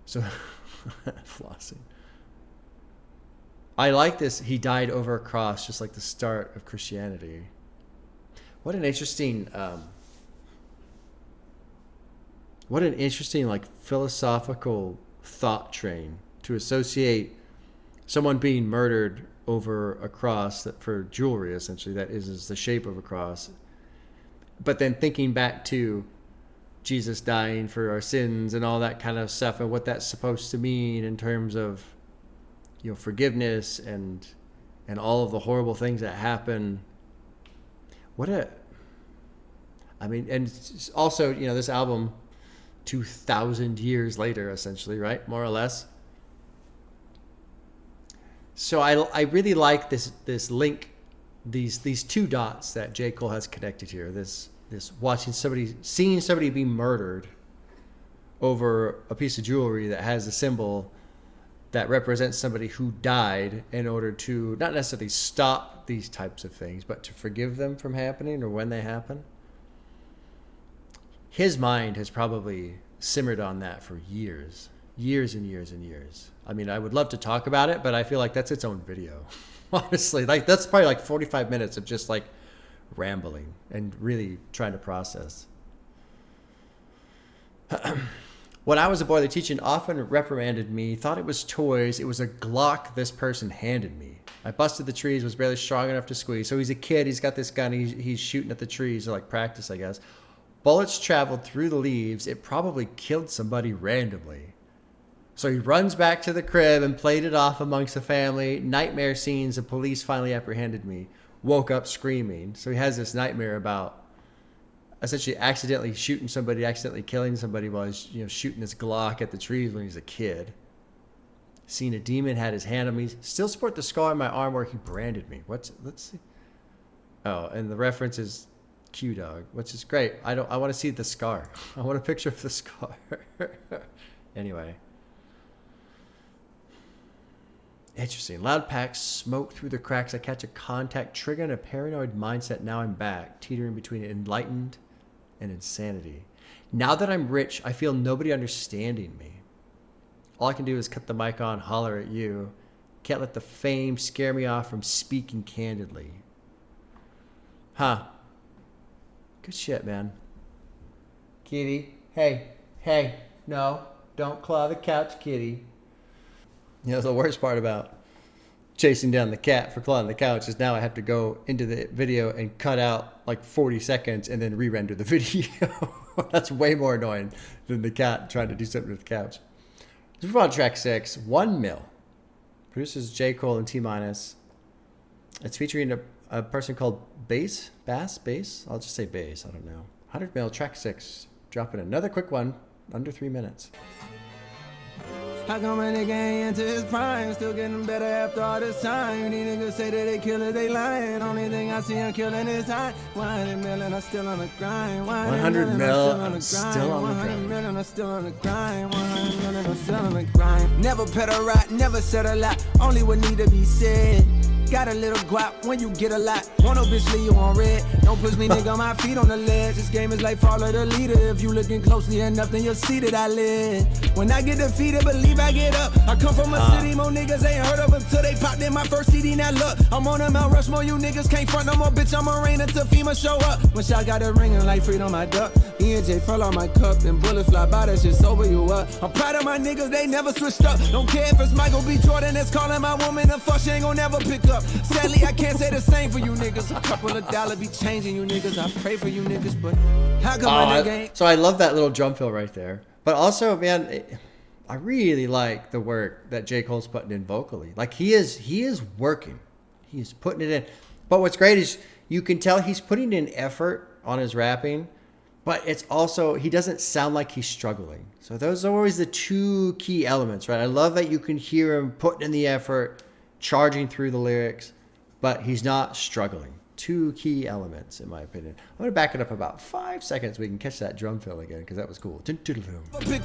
So, flossing. I like this. He died over a cross, just like the start of Christianity. What an interesting, like philosophical thought train to associate someone being murdered over a cross that for jewelry, essentially, that is the shape of a cross. But then thinking back to Jesus dying for our sins and all that kind of stuff and what that's supposed to mean in terms of, you know, forgiveness and all of the horrible things that happen. And also, you know, this album 2,000 years later, essentially, right? More or less. So I really like this link, these two dots that J. Cole has connected here. This seeing somebody be murdered over a piece of jewelry that has a symbol that represents somebody who died in order to not necessarily stop these types of things, but to forgive them from happening or when they happen. His mind has probably simmered on that for years and years and years. I mean, I would love to talk about it, but I feel like that's its own video. Honestly, like that's probably like 45 minutes of just like rambling and really trying to process. When I was a boy, the teacher often reprimanded me, thought it was toys. It was a Glock this person handed me. I busted the trees, was barely strong enough to squeeze. So he's a kid, he's got this gun, he's shooting at the trees, like practice, I guess. Bullets traveled through the leaves. It probably killed somebody randomly. So he runs back to the crib and played it off amongst the family. Nightmare scenes, the police finally apprehended me. Woke up screaming. So he has this nightmare about essentially accidentally shooting somebody, accidentally killing somebody while he's, you know, shooting this Glock at the trees when he's a kid. Seen a demon, had his hand on me. Still sport the scar on my arm where he branded me. Let's see. Oh, and the reference is Q-Dog, which is great. I want to see the scar. I want a picture of the scar. Anyway. Interesting. Loud packs, smoke through the cracks. I catch a contact, trigger in a paranoid mindset. Now I'm back, teetering between enlightened and insanity. Now that I'm rich, I feel nobody understanding me. All I can do is cut the mic on, holler at you. Can't let the fame scare me off from speaking candidly. Huh. Good shit, man. Kitty. Hey. No, don't claw the couch, kitty. You know, the worst part about chasing down the cat for clawing the couch is now I have to go into the video and cut out like 40 seconds and then re-render the video. That's way more annoying than the cat trying to do something with the couch. Let's move on to track 6, 1 Mil. Produces J. Cole and T-Minus. It's featuring a person called Bass? I'll just say Bass, I don't know. 100 Mil, track 6. Dropping another quick one, under 3 minutes. How come a nigga ain't into his prime? Still getting better after all this time. These niggas say that they killers, they lying. Only thing I see him killing is high. 100 million, I'm still on the grind. 100 mil, I'm still on the grind. 100 million, I'm still on the grind. 100 million, I'm still on the grind. Never pet a rat, never said a lot. Only what need to be said. Got a little guap when you get a lot. Want no bitch leave you on red. Don't push me, nigga, my feet on the ledge. This game is like follow the leader. If you looking closely enough, then you'll see that I live. When I get defeated, believe I get up. I come from a city, more niggas ain't heard of until they popped in my first CD. Now look, I'm on a Mount Rushmore, you niggas can't front no more, bitch. I'm a rain until FEMA show up. When shot got a ring and like freedom, my duck. E&J fell on my cup, then bullets fly by, that shit sober you up. I'm proud of my niggas, they never switched up. Don't care if it's Michael B. Jordan that's calling my woman a fuck, she ain't gon' never pick up. Sadly, I can't say the same for you niggas. A couple of dollars be changing you niggas. I pray for you niggas, but how come my nigga ain't? So I love that little drum fill right there. But also, man, I really like the work that J. Cole's putting in vocally. Like he is working. He's putting it in. But what's great is you can tell he's putting in effort on his rapping, but it's also, he doesn't sound like he's struggling. So those are always the two key elements, right? I love that you can hear him putting in the effort, charging through the lyrics, but he's not struggling. Two key elements, in my opinion. I'm going to back it up about 5 seconds so we can catch that drum fill again, because that was cool. Pick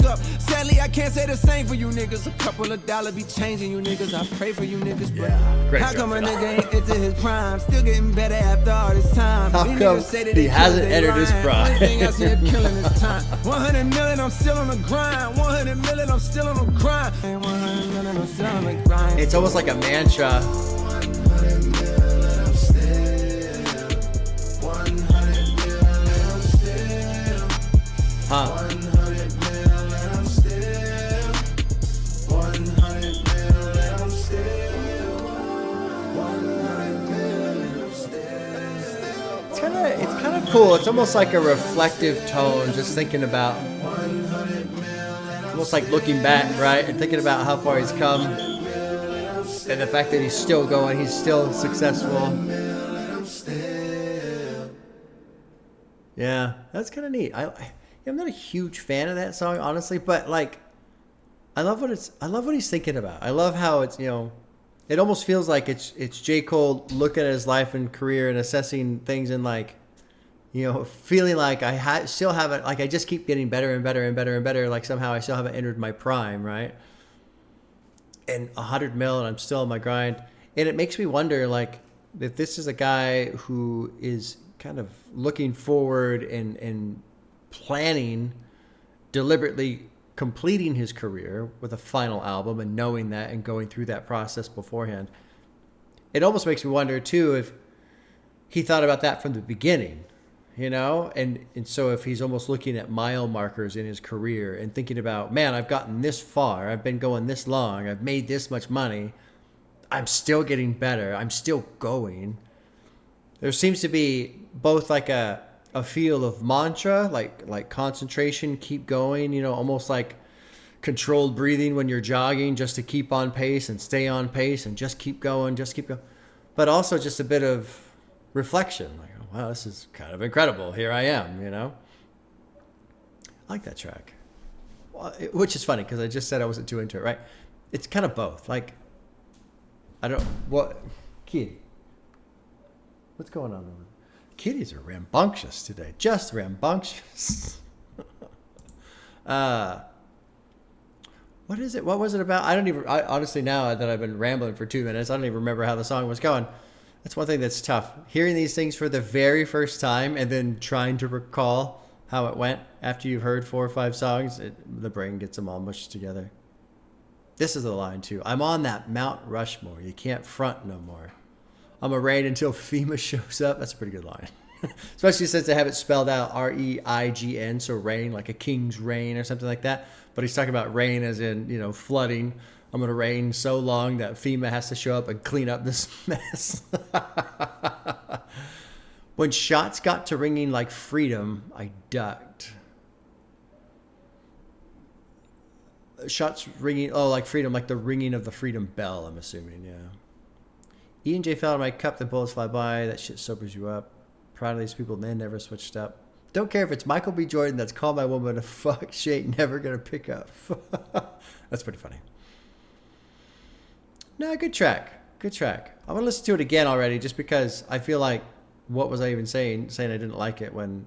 up. Sadly, I can't say the same for you niggas. A couple of dollars be changing you niggas. I pray for you niggas, bro. Yeah, great How come a drum fill. nigga ain't into his prime? Still getting better after all this time. How These come niggas say that he they hasn't killed, they entered his lying. prime? Only thing I see it killing his time. 100 million, I'm still on the grind. 100 million, I'm still on the grind. 100 million, I'm still on the grind. It's almost like a mantra. Huh. It's kind of cool. It's almost like a reflective tone, just thinking about, almost like looking back, right, and thinking about how far he's come, and the fact that he's still going, he's still successful. Yeah, that's kind of neat. I'm not a huge fan of that song, honestly, but like, I love what he's thinking about. I love how it's, it almost feels like it's J. Cole looking at his life and career and assessing things and like, feeling like I still haven't, like I just keep getting better and better and better and better. Like somehow I still haven't entered my prime, right? And 100 mil and I'm still on my grind. And it makes me wonder, like, if this is a guy who is kind of looking forward and planning, deliberately completing his career with a final album and knowing that and going through that process beforehand. It almost makes me wonder too if he thought about that from the beginning, and so if he's almost looking at mile markers in his career and thinking about, man, I've gotten this far, I've been going this long, I've made this much money, I'm still getting better, I'm still going. There seems to be both like a feel of mantra, like concentration, keep going, almost like controlled breathing when you're jogging, just to keep on pace and stay on pace and just keep going. But also just a bit of reflection, like, oh, wow, this is kind of incredible. Here I am, I like that track. Which is funny because I just said I wasn't too into it, right? It's kind of both. Like, kid, what's going on over there? Kitties are rambunctious today. Just rambunctious. What is it? What was it about? I honestly, now that I've been rambling for 2 minutes, I don't even remember how the song was going. That's one thing that's tough. Hearing these things for the very first time and then trying to recall how it went after you've heard 4 or 5 songs, the brain gets them all mushed together. This is the line too. I'm on that Mount Rushmore. You can't front no more. I'm a rain until FEMA shows up. That's a pretty good line. Especially since they have it spelled out REIGN, so rain, like a king's reign or something like that. But he's talking about rain as in, flooding. I'm going to rain so long that FEMA has to show up and clean up this mess. When shots got to ringing like freedom, I ducked. Shots ringing, like freedom, like the ringing of the freedom bell, I'm assuming, yeah. E&J fell in my cup, the bullets fly by. That shit sobers you up. Proud of these people, they never switched up. Don't care if it's Michael B. Jordan that's called my woman a fuck. She ain't never gonna pick up. That's pretty funny. No, good track. Good track. I'm gonna listen to it again already just because I feel like, what was I even saying I didn't like it when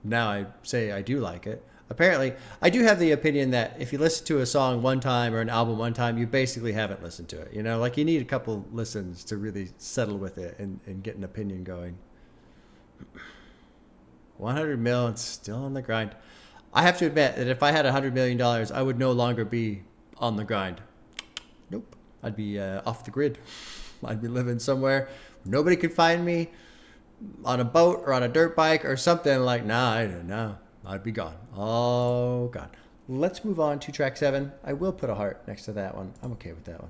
now I say I do like it. Apparently, I do have the opinion that if you listen to a song one time or an album one time, you basically haven't listened to it. Like you need a couple listens to really settle with it and get an opinion going. 100 mil and still on the grind. I have to admit that if I had $100 million, I would no longer be on the grind. Nope. I'd be off the grid. I'd be living somewhere where nobody could find me, on a boat or on a dirt bike or something like, no. I'd be gone. Oh, God. Let's move on to track 7. I will put a heart next to that one. I'm okay with that one.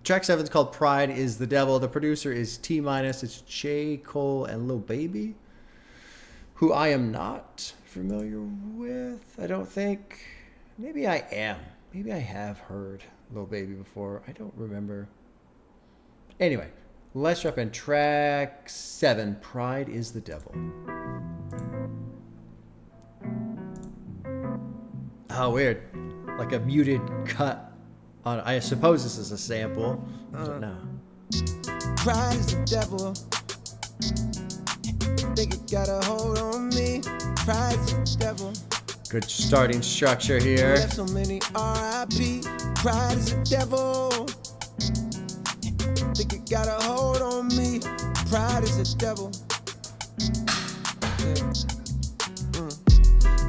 Track 7 is called Pride is the Devil. The producer is T-. It's J. Cole and Lil Baby, who I am not familiar with. I don't think. Maybe I am. Maybe I have heard Lil Baby before. I don't remember. Anyway, let's drop in track 7, Pride is the Devil. Oh, weird. Like a muted cut on. I suppose this is a sample. But no. Pride is the devil. Think it got a hold on me. Pride is the devil. Good starting structure here. Left so many R.I.P. Pride is the devil. Think it got a hold on me. Pride is the devil.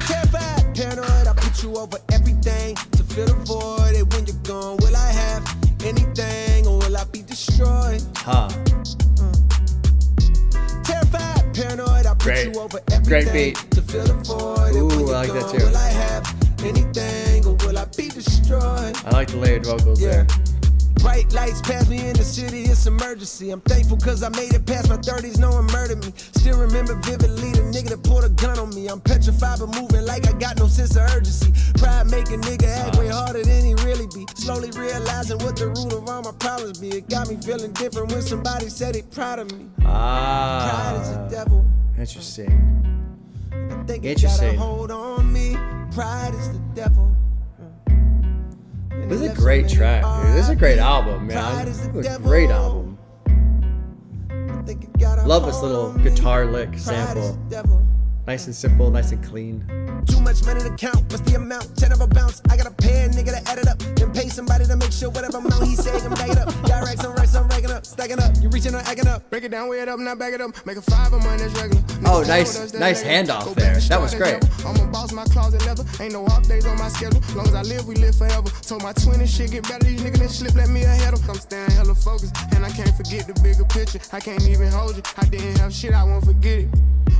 Terrified, paranoid, I put you over everything to fill the void. And when you're gone, will I have anything or will I be destroyed? Terrified, paranoid, I put you over everything. Great beat. To fill the void. And when you're I like gone, that too. will I have anything or will I be destroyed? I like the layered vocals there. Bright lights pass me in the city, it's emergency. I'm thankful cause I made it past my 30s, no one murdered me. Still remember vividly the nigga that pulled a gun on me. I'm petrified but moving like I got no sense of urgency. Pride make a nigga act way harder than he really be. Slowly realizing what the root of all my problems be. It got me feeling different when somebody said it proud of me. Pride is the devil. Interesting. I think it got a hold on me. Pride is the devil. This is a great track, dude. This is a great album, man. This is a great album. Love this little guitar lick sample. Nice and simple, nice and clean. Too much money to count, what's the amount? 10 of a bounce, I gotta pay a nigga to add it up. Then pay somebody to make sure whatever amount he said, can back it up. Got racks on racks, I'm racking up, stacking up. You reaching or acting up. Break it down, weigh it up, not back it up. Make a 5 of mine, that's regular. Oh, nice handoff there. That was great. I'm a boss, my closet leather. Ain't no off days on my schedule. Long as I live, we live forever. Told my twin and shit get better. These niggas that slip, let me ahead of. I'm staying hella focused, and I can't forget the bigger picture. I can't even hold you. I didn't have shit, I won't forget it.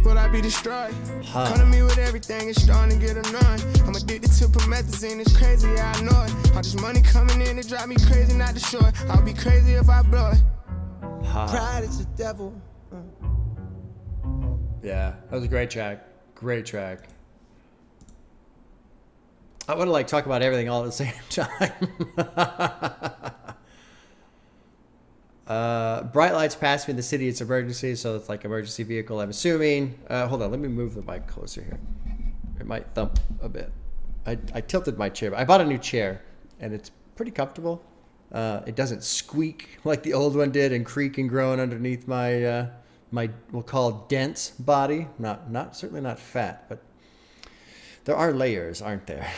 Will I be destroyed? Come to me with everything, it's starting to get annoying. I'm addicted to promethazine, it's crazy, yeah, I know it. All this money coming in, it drive me crazy, not to show it. I'll be crazy if I blow it. Pride is the devil. Yeah, that was a great track. Great track. I want to like talk about everything all at the same time. Bright lights pass me in the city. It's emergency, so it's like emergency vehicle, I'm assuming. Hold on, let me move the mic closer here. It might thump a bit. I tilted my chair. I bought a new chair, and it's pretty comfortable. It doesn't squeak like the old one did and creak and groan underneath my my we'll call dense body. Not certainly not fat, but there are layers, aren't there?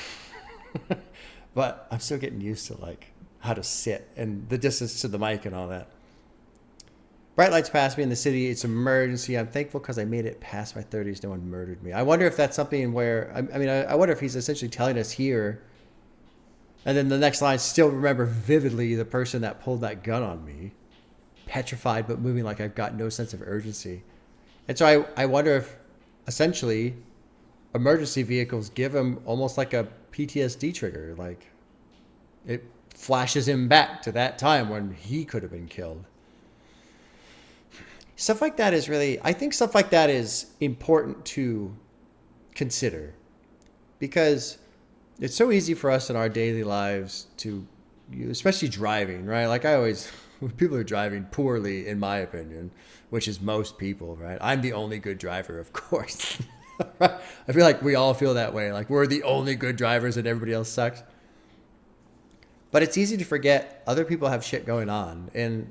But I'm still getting used to like how to sit and the distance to the mic and all that. Bright lights pass me in the city. It's emergency. I'm thankful because I made it past my 30s. No one murdered me. I wonder if that's something where, I wonder if he's essentially telling us here. And then the next line, still remember vividly the person that pulled that gun on me. Petrified, but moving like I've got no sense of urgency. And so I wonder if essentially emergency vehicles give him almost like a PTSD trigger. Like it flashes him back to that time when he could have been killed. Stuff like that is really, I think stuff like that is important to consider because it's so easy for us in our daily lives to, especially driving, right? Like I always, when people are driving poorly, in my opinion, which is most people, right? I'm the only good driver, of course. I feel like we all feel that way. Like we're the only good drivers and everybody else sucks. But it's easy to forget other people have shit going on. And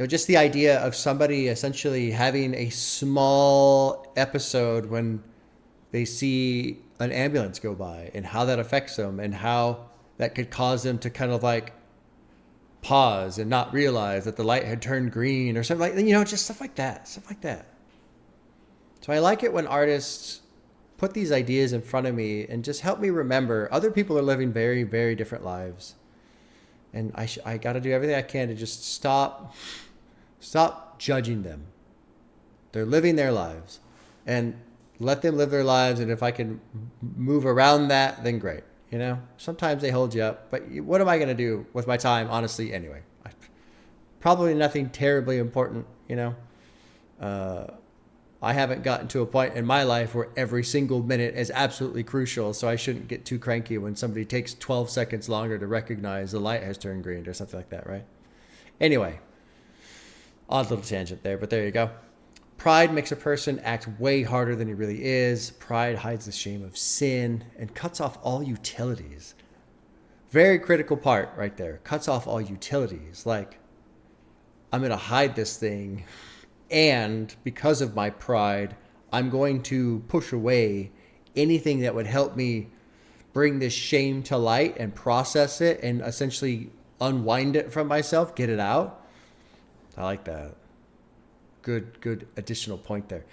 just the idea of somebody essentially having a small episode when they see an ambulance go by and how that affects them and how that could cause them to kind of like pause and not realize that the light had turned green or something like, just stuff like that. So I like it when artists put these ideas in front of me and just help me remember other people are living very, very different lives. And I got to do everything I can to just stop judging them. They're living their lives and let them live their lives. And if I can move around that, then great. Sometimes they hold you up, but what am I going to do with my time? Honestly, anyway, Probably nothing terribly important, I'll I haven't gotten to a point in my life where every single minute is absolutely crucial, so I shouldn't get too cranky when somebody takes 12 seconds longer to recognize the light has turned green or something like that, right? Anyway, odd little tangent there, but there you go. Pride makes a person act way harder than he really is. Pride hides the shame of sin and cuts off all utilities. Very critical part right there. Cuts off all utilities. Like, I'm going to hide this thing, and because of my pride, I'm going to push away anything that would help me bring this shame to light and process it and essentially unwind it from myself, get it out. I like that. Good additional point there.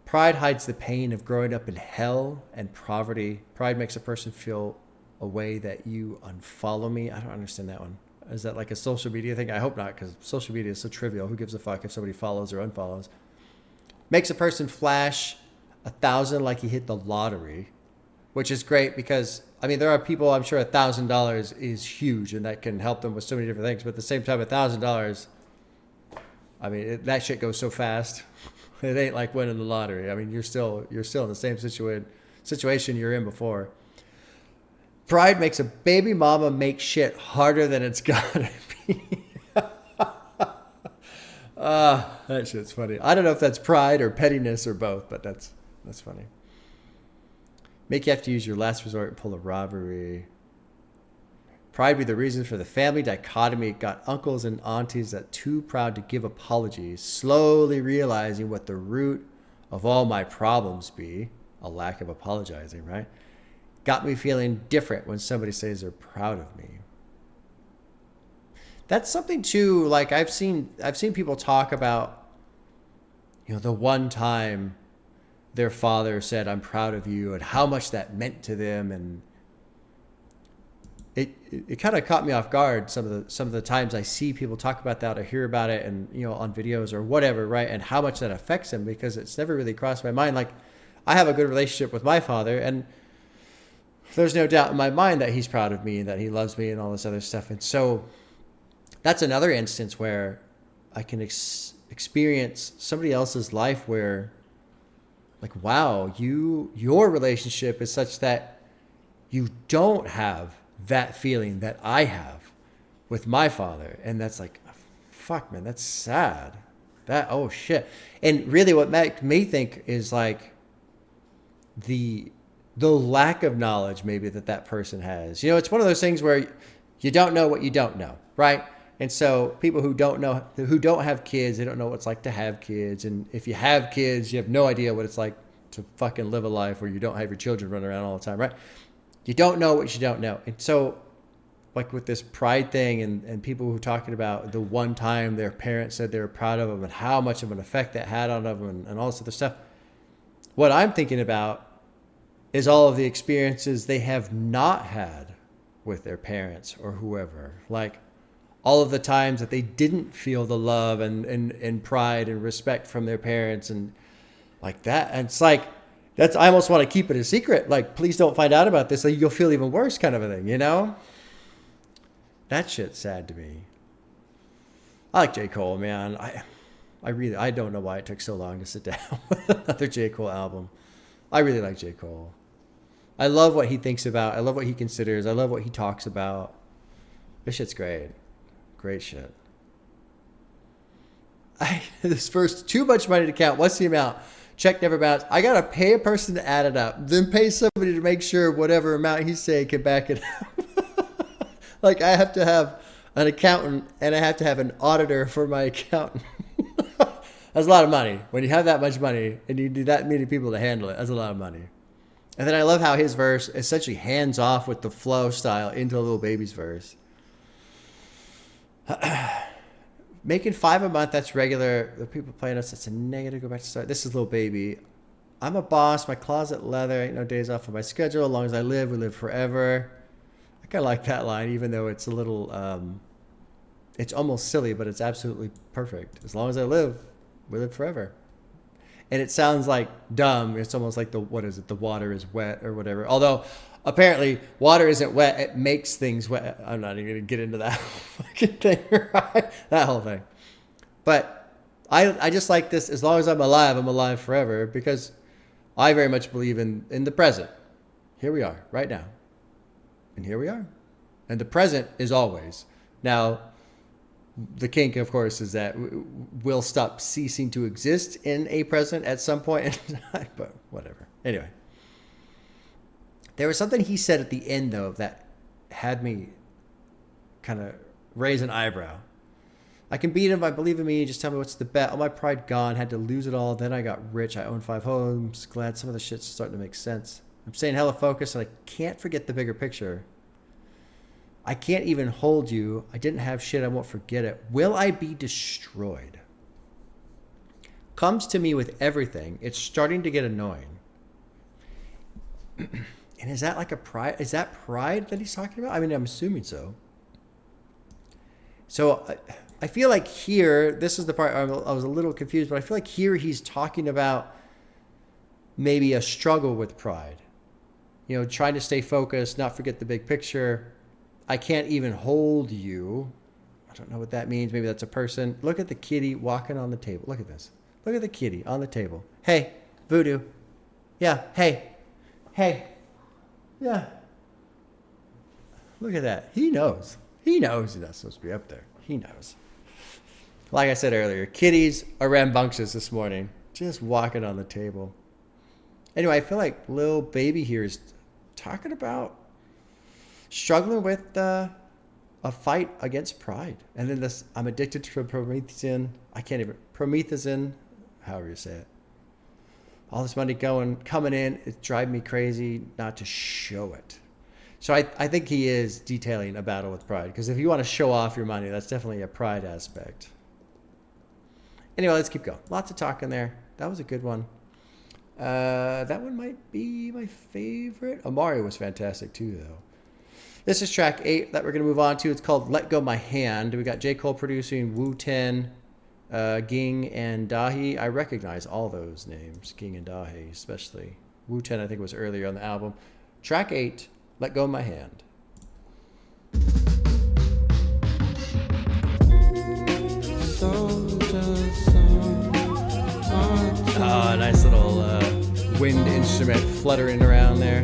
Pride hides the pain of growing up in hell and poverty. Pride makes a person feel a way that you unfollow me. I don't understand that one. Is that like a social media thing? I hope not, because social media is so trivial. Who gives a fuck if somebody follows or unfollows? Makes a person flash 1,000 like he hit the lottery, which is great because, I mean, there are people, I'm sure $1,000 is huge and that can help them with so many different things. But at the same time, $1,000, I mean, that shit goes so fast. It ain't like winning the lottery. I mean, you're still in the same situation you're in before. Pride makes a baby mama make shit harder than it's gotta be. That shit's funny. I don't know if that's pride or pettiness or both, but that's funny. Make you have to use your last resort and pull a robbery. Pride be the reason for the family dichotomy. Got uncles and aunties that too proud to give apologies, slowly realizing what the root of all my problems be. A lack of apologizing, right? Got me feeling different when somebody says they're proud of me. That's something too, like I've seen people talk about, you know, the one time their father said, "I'm proud of you," and how much that meant to them. And it kind of caught me off guard some of the times I see people talk about that or hear about it, and you know, on videos or whatever, right? And how much that affects them, because it's never really crossed my mind. Like, I have a good relationship with my father, and there's no doubt in my mind that he's proud of me and that he loves me and all this other stuff. And so that's another instance where I can experience somebody else's life where, like, wow, your relationship is such that you don't have that feeling that I have with my father. And that's like, fuck, man, that's sad. Oh shit. And really what made me think is like the lack of knowledge maybe that person has. You know, it's one of those things where you don't know what you don't know, right? And so people who don't have kids, they don't know what it's like to have kids. And if you have kids, you have no idea what it's like to fucking live a life where you don't have your children running around all the time, right? You don't know what you don't know. And so like with this pride thing and people who are talking about the one time their parents said they were proud of them and how much of an effect that had on them and all this other stuff. What I'm thinking about is all of the experiences they have not had with their parents or whoever. Like all of the times that they didn't feel the love and pride and respect from their parents and like that. And it's like, I almost want to keep it a secret. Like, please don't find out about this. Like, you'll feel even worse kind of a thing, you know? That shit's sad to me. I like J. Cole, man. I don't know why it took so long to sit down with another J. Cole album. I really like J. Cole. I love what he thinks about. I love what he considers. I love what he talks about. This shit's great. Great shit. This first, too much money to count. What's the amount? Check never bounced. I got to pay a person to add it up. Then pay somebody to make sure whatever amount he's saying can back it up. Like, I have to have an accountant and I have to have an auditor for my accountant. That's a lot of money. When you have that much money and you need that many people to handle it, that's a lot of money. And then I love how his verse essentially hands off with the flow style into Lil Baby's verse. Making $5 a month, that's regular. The people playing us, that's a negative. Go back to start. This is Lil Baby. I'm a boss. My closet leather. Ain't no days off of my schedule. As long as I live, we live forever. I kind of like that line, even though it's a little, it's almost silly, but it's absolutely perfect. As long as I live, we live forever. And it sounds like dumb. It's almost like the water is wet or whatever. Although apparently water isn't wet. It makes things wet. I'm not even going to get into that fucking thing, right? That whole thing. But I just like this. As long as I'm alive forever, because I very much believe in the present. Here we are right now. And here we are. And the present is always. Now, the kink, of course, is that we'll stop ceasing to exist in a present at some point in time, but whatever. Anyway. There was something he said at the end, though, that had me kind of raise an eyebrow. I can beat him. I believe in me. Just tell me what's the bet. All my pride gone. Had to lose it all. Then I got rich. I own 5 homes. Glad some of the shit's starting to make sense. I'm staying hella focused, and I can't forget the bigger picture. I can't even hold you. I didn't have shit. I won't forget it. Will I be destroyed? Comes to me with everything. It's starting to get annoying. And is that like a pride? Is that pride that he's talking about? I mean, I'm assuming so. So I feel like here, this is the part I was a little confused, but I feel like here he's talking about maybe a struggle with pride. You know, trying to stay focused, not forget the big picture. I can't even hold you. I don't know what that means. Maybe that's a person. Look at the kitty walking on the table. Look at this. Look at the kitty on the table. Hey, Voodoo. Yeah, hey. Hey. Yeah. Look at that. He knows. He knows he's not supposed to be up there. He knows. Like I said earlier, kitties are rambunctious this morning. Just walking on the table. Anyway, I feel like Lil Baby here is talking about struggling with a fight against pride. And then this, I'm addicted to Promethazine, however you say it. All this money coming in, it's driving me crazy not to show it. So I think he is detailing a battle with pride. Because if you want to show off your money, that's definitely a pride aspect. Anyway, let's keep going. Lots of talking there. That was a good one. That one might be my favorite. Amari was fantastic too, though. This is track 8 that we're going to move on to. It's called Let Go My Hand. We got J. Cole producing, Wu-Ten, Ging, and Dahi. I recognize all those names, Ging and Dahi especially. Wu-Ten, I think, was earlier on the album. Track 8, Let Go My Hand. Oh, nice little wind instrument fluttering around there.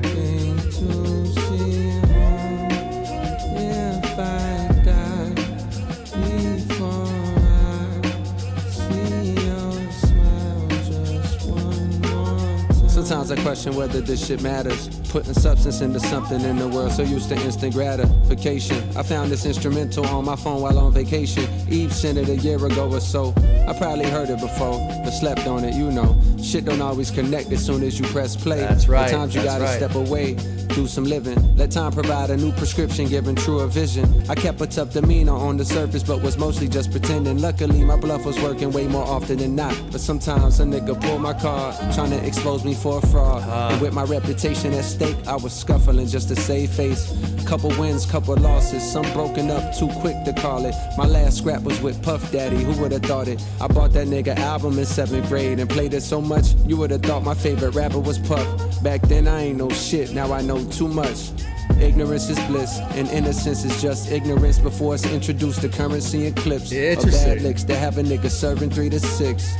Sometimes I question whether this shit matters. Putting substance into something in the world so used to instant gratification. I found this instrumental on my phone while on vacation. Eve sent it a year ago or so. I probably heard it before, but slept on it, you know. Shit don't always connect as soon as you press play. That's right. At times you gotta step away, do some living. Let time provide a new prescription, giving truer vision. I kept a tough demeanor on the surface, but was mostly just pretending. Luckily, my bluff was working way more often than not. But sometimes a nigga pull my card, trying to expose me for a fraud. And with my reputation at stake, I was scuffling just to save face. Couple wins, couple losses, some broken up too quick to call it. My last scrap was with Puff Daddy, who would've thought it? I bought that nigga album in 7th grade and played it so much, you would've thought my favorite rapper was Puff. Back then I ain't know shit, now I know too much. Ignorance is bliss, and innocence is just ignorance before it's introduced to currency and clips of bad licks that have a nigga serving 3 to 6.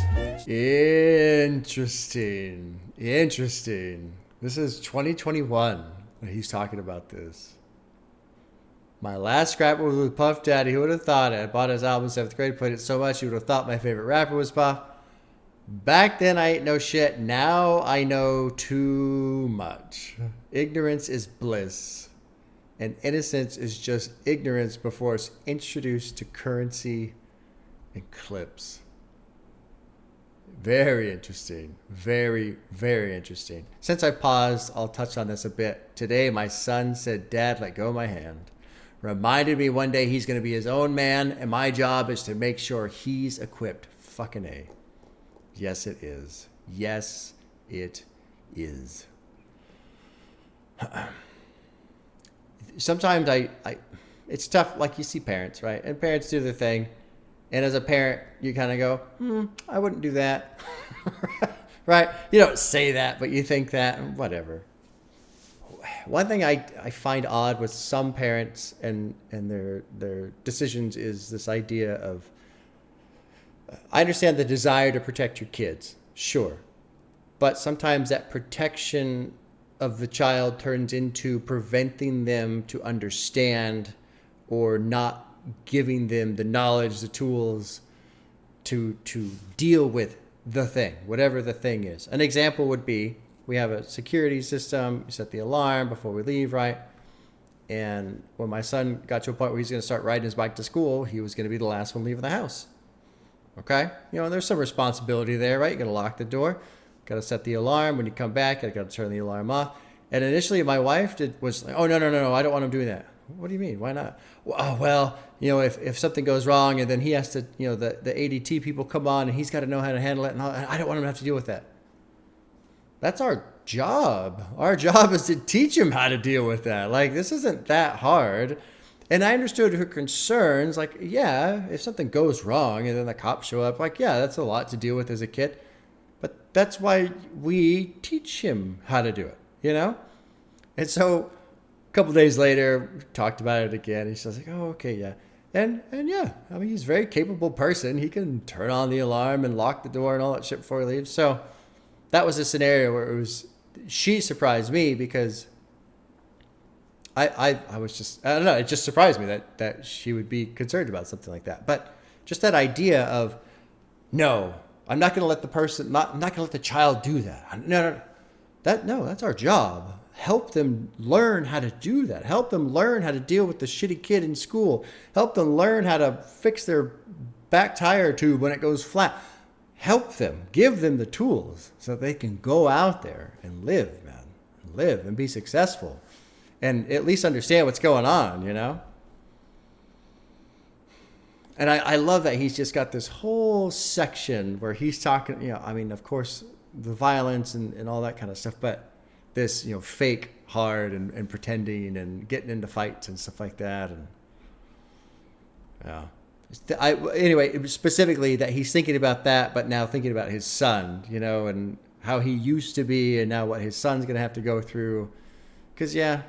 Interesting. This is 2021 when he's talking about this. My last scrap was with Puff Daddy. Who would have thought it? I bought his album in 7th grade, played it so much you would have thought my favorite rapper was Puff. Back then I ain't no shit. Now I know too much. Ignorance is bliss. And innocence is just ignorance before it's introduced to currency and clips. Very interesting. Very, very interesting. Since I paused, I'll touch on this a bit. Today, my son said, "Dad, let go of my hand." Reminded me one day he's going to be his own man, and my job is to make sure he's equipped. Fucking A. Yes, it is. Yes, it is. Sometimes it's tough. Like, you see parents, right? And parents do their thing. And as a parent, you kind of go, I wouldn't do that. Right? You don't say that, but you think that, whatever. One thing I find odd with some parents and their decisions is this idea of I understand the desire to protect your kids, sure. But sometimes that protection of the child turns into preventing them to understand or not giving them the knowledge, the tools to deal with the thing, whatever the thing is. An example would be, we have a security system, we set the alarm before we leave, right? And when my son got to a point where he's going to start riding his bike to school, he was going to be the last one leaving the house. Okay? You know, there's some responsibility there, right? You're going to lock the door, got to set the alarm. When you come back, you got to turn the alarm off. And initially my wife was like, oh, no, I don't want him doing that. What do you mean? Why not? Well, you know, if something goes wrong and then he has to, you know, the ADT people come on and he's got to know how to handle it. And I don't want him to have to deal with that. That's our job. Our job is to teach him how to deal with that. Like, this isn't that hard. And I understood her concerns. Like, yeah, if something goes wrong and then the cops show up, like, yeah, that's a lot to deal with as a kid. But that's why we teach him how to do it, you know? And so a couple days later, we talked about it again. He's just like, oh, okay, yeah. And yeah, I mean, he's a very capable person. He can turn on the alarm and lock the door and all that shit before he leaves. So that was a scenario where it was, she surprised me because I was just, I don't know, it just surprised me that she would be concerned about something like that. But just that idea of, no, I'm not going to let the person, I'm not going to let the child do that. No, that's our job. Help them learn how to do that. Help them learn how to deal with the shitty kid in school. Help them learn how to fix their back tire tube when it goes flat. Help them, give them the tools so that they can go out there and live, man. Live and be successful. And at least understand what's going on, you know? And I love that he's just got this whole section where he's talking, you know, I mean, of course, the violence and all that kind of stuff, but this, you know, fake hard and pretending and getting into fights and stuff like that. And yeah. Anyway, it was specifically that he's thinking about that, but now thinking about his son, you know, and how he used to be and now what his son's going to have to go through. Because, yeah,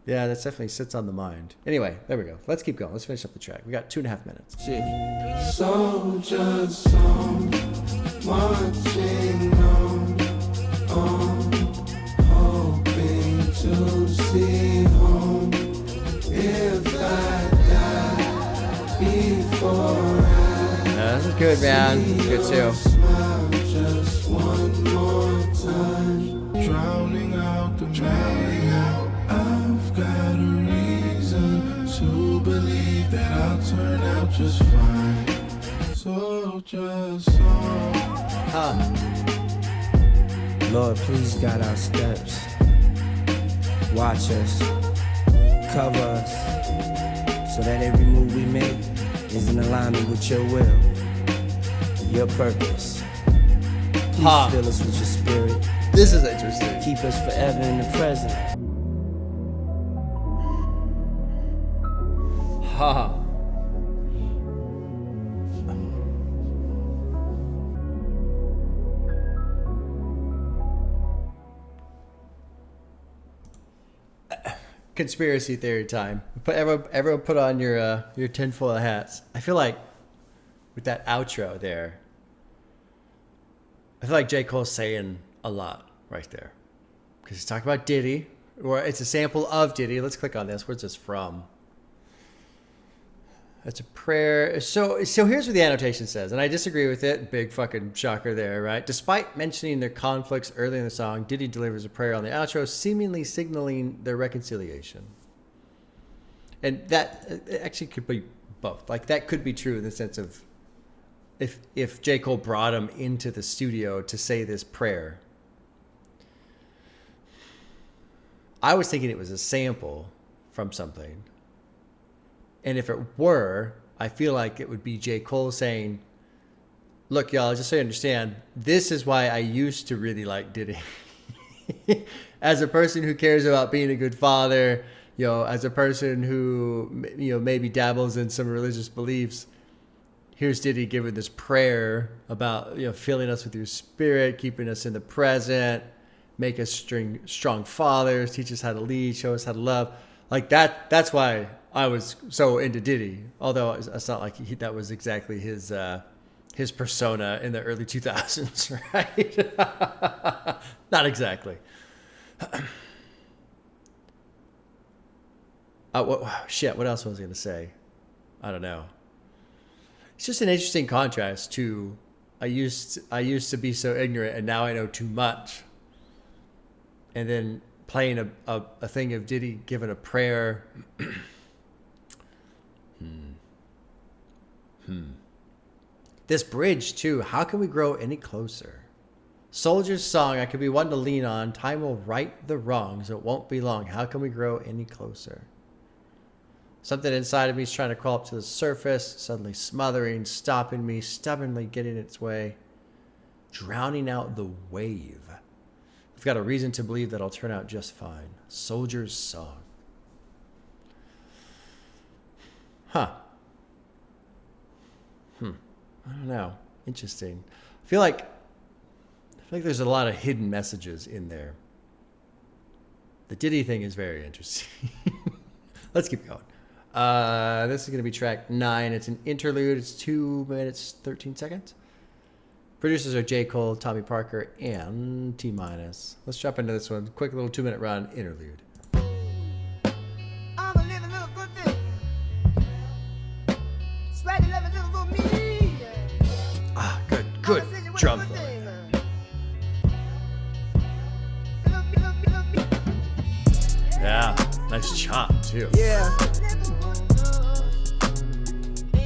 that definitely sits on the mind. Anyway, there we go. Let's keep going. Let's finish up the track. We got 2.5 minutes. Shit. Soldiers song, marching on, hoping to see home. If I die before This is good, man. Good too. smile just one more time. Drowning out. I've got a reason to believe that I'll turn out just fine. So just Lord, please guide our steps. Watch us. Cover us. So that every move we make is in alignment with your will. Your purpose. Please fill us with your spirit. This is interesting. Keep us forever in the present. Conspiracy theory time. But everyone put on your tinfoil hats. I feel like with that outro there, I feel like J. Cole's saying a lot right there. Because he's talking about Diddy, or it's a sample of Diddy. Let's click on this. Where's this from? That's a prayer. So here's what the annotation says, and I disagree with it. Big fucking shocker there, right? Despite mentioning their conflicts early in the song, Diddy delivers a prayer on the outro, seemingly signaling their reconciliation. And that actually could be both. Like, that could be true in the sense of if J. Cole brought him into the studio to say this prayer. I was thinking it was a sample from something. And if it were, I feel like it would be J. Cole saying, look, y'all, just so you understand, this is why I used to really like Diddy. As a person who cares about being a good father, you know, as a person who, you know, maybe dabbles in some religious beliefs, here's Diddy giving this prayer about, you know, filling us with your spirit, keeping us in the present, make us strong fathers, teach us how to lead, show us how to love. Like that's why I was so into Diddy. Although it's not like that was exactly his his persona in the early 2000s, right? Not exactly. What else was I going to say? I don't know. It's just an interesting contrast to I used to be so ignorant and now I know too much. And then playing a thing of Diddy giving a prayer. This bridge too. How can we grow any closer? Soldier's song, I could be one to lean on. Time will right the wrongs. It won't be long. How can we grow any closer? Something inside of me is trying to crawl up to the surface, suddenly smothering, stopping me, stubbornly getting its way, drowning out the wave. I've got a reason to believe that I'll turn out just fine. Soldier's song. I don't know. Interesting. I feel like there's a lot of hidden messages in there. The Diddy thing is very interesting. Let's keep going. This is going to be track 9. It's an interlude. It's 2 minutes, 13 seconds. Producers are J. Cole, Tommy Parker, and T-. Let's jump into this one. Quick little 2-minute run interlude. I'm a living little good thing. Swaggy living little for me. Good drum play. Yeah, nice chop too. Yeah.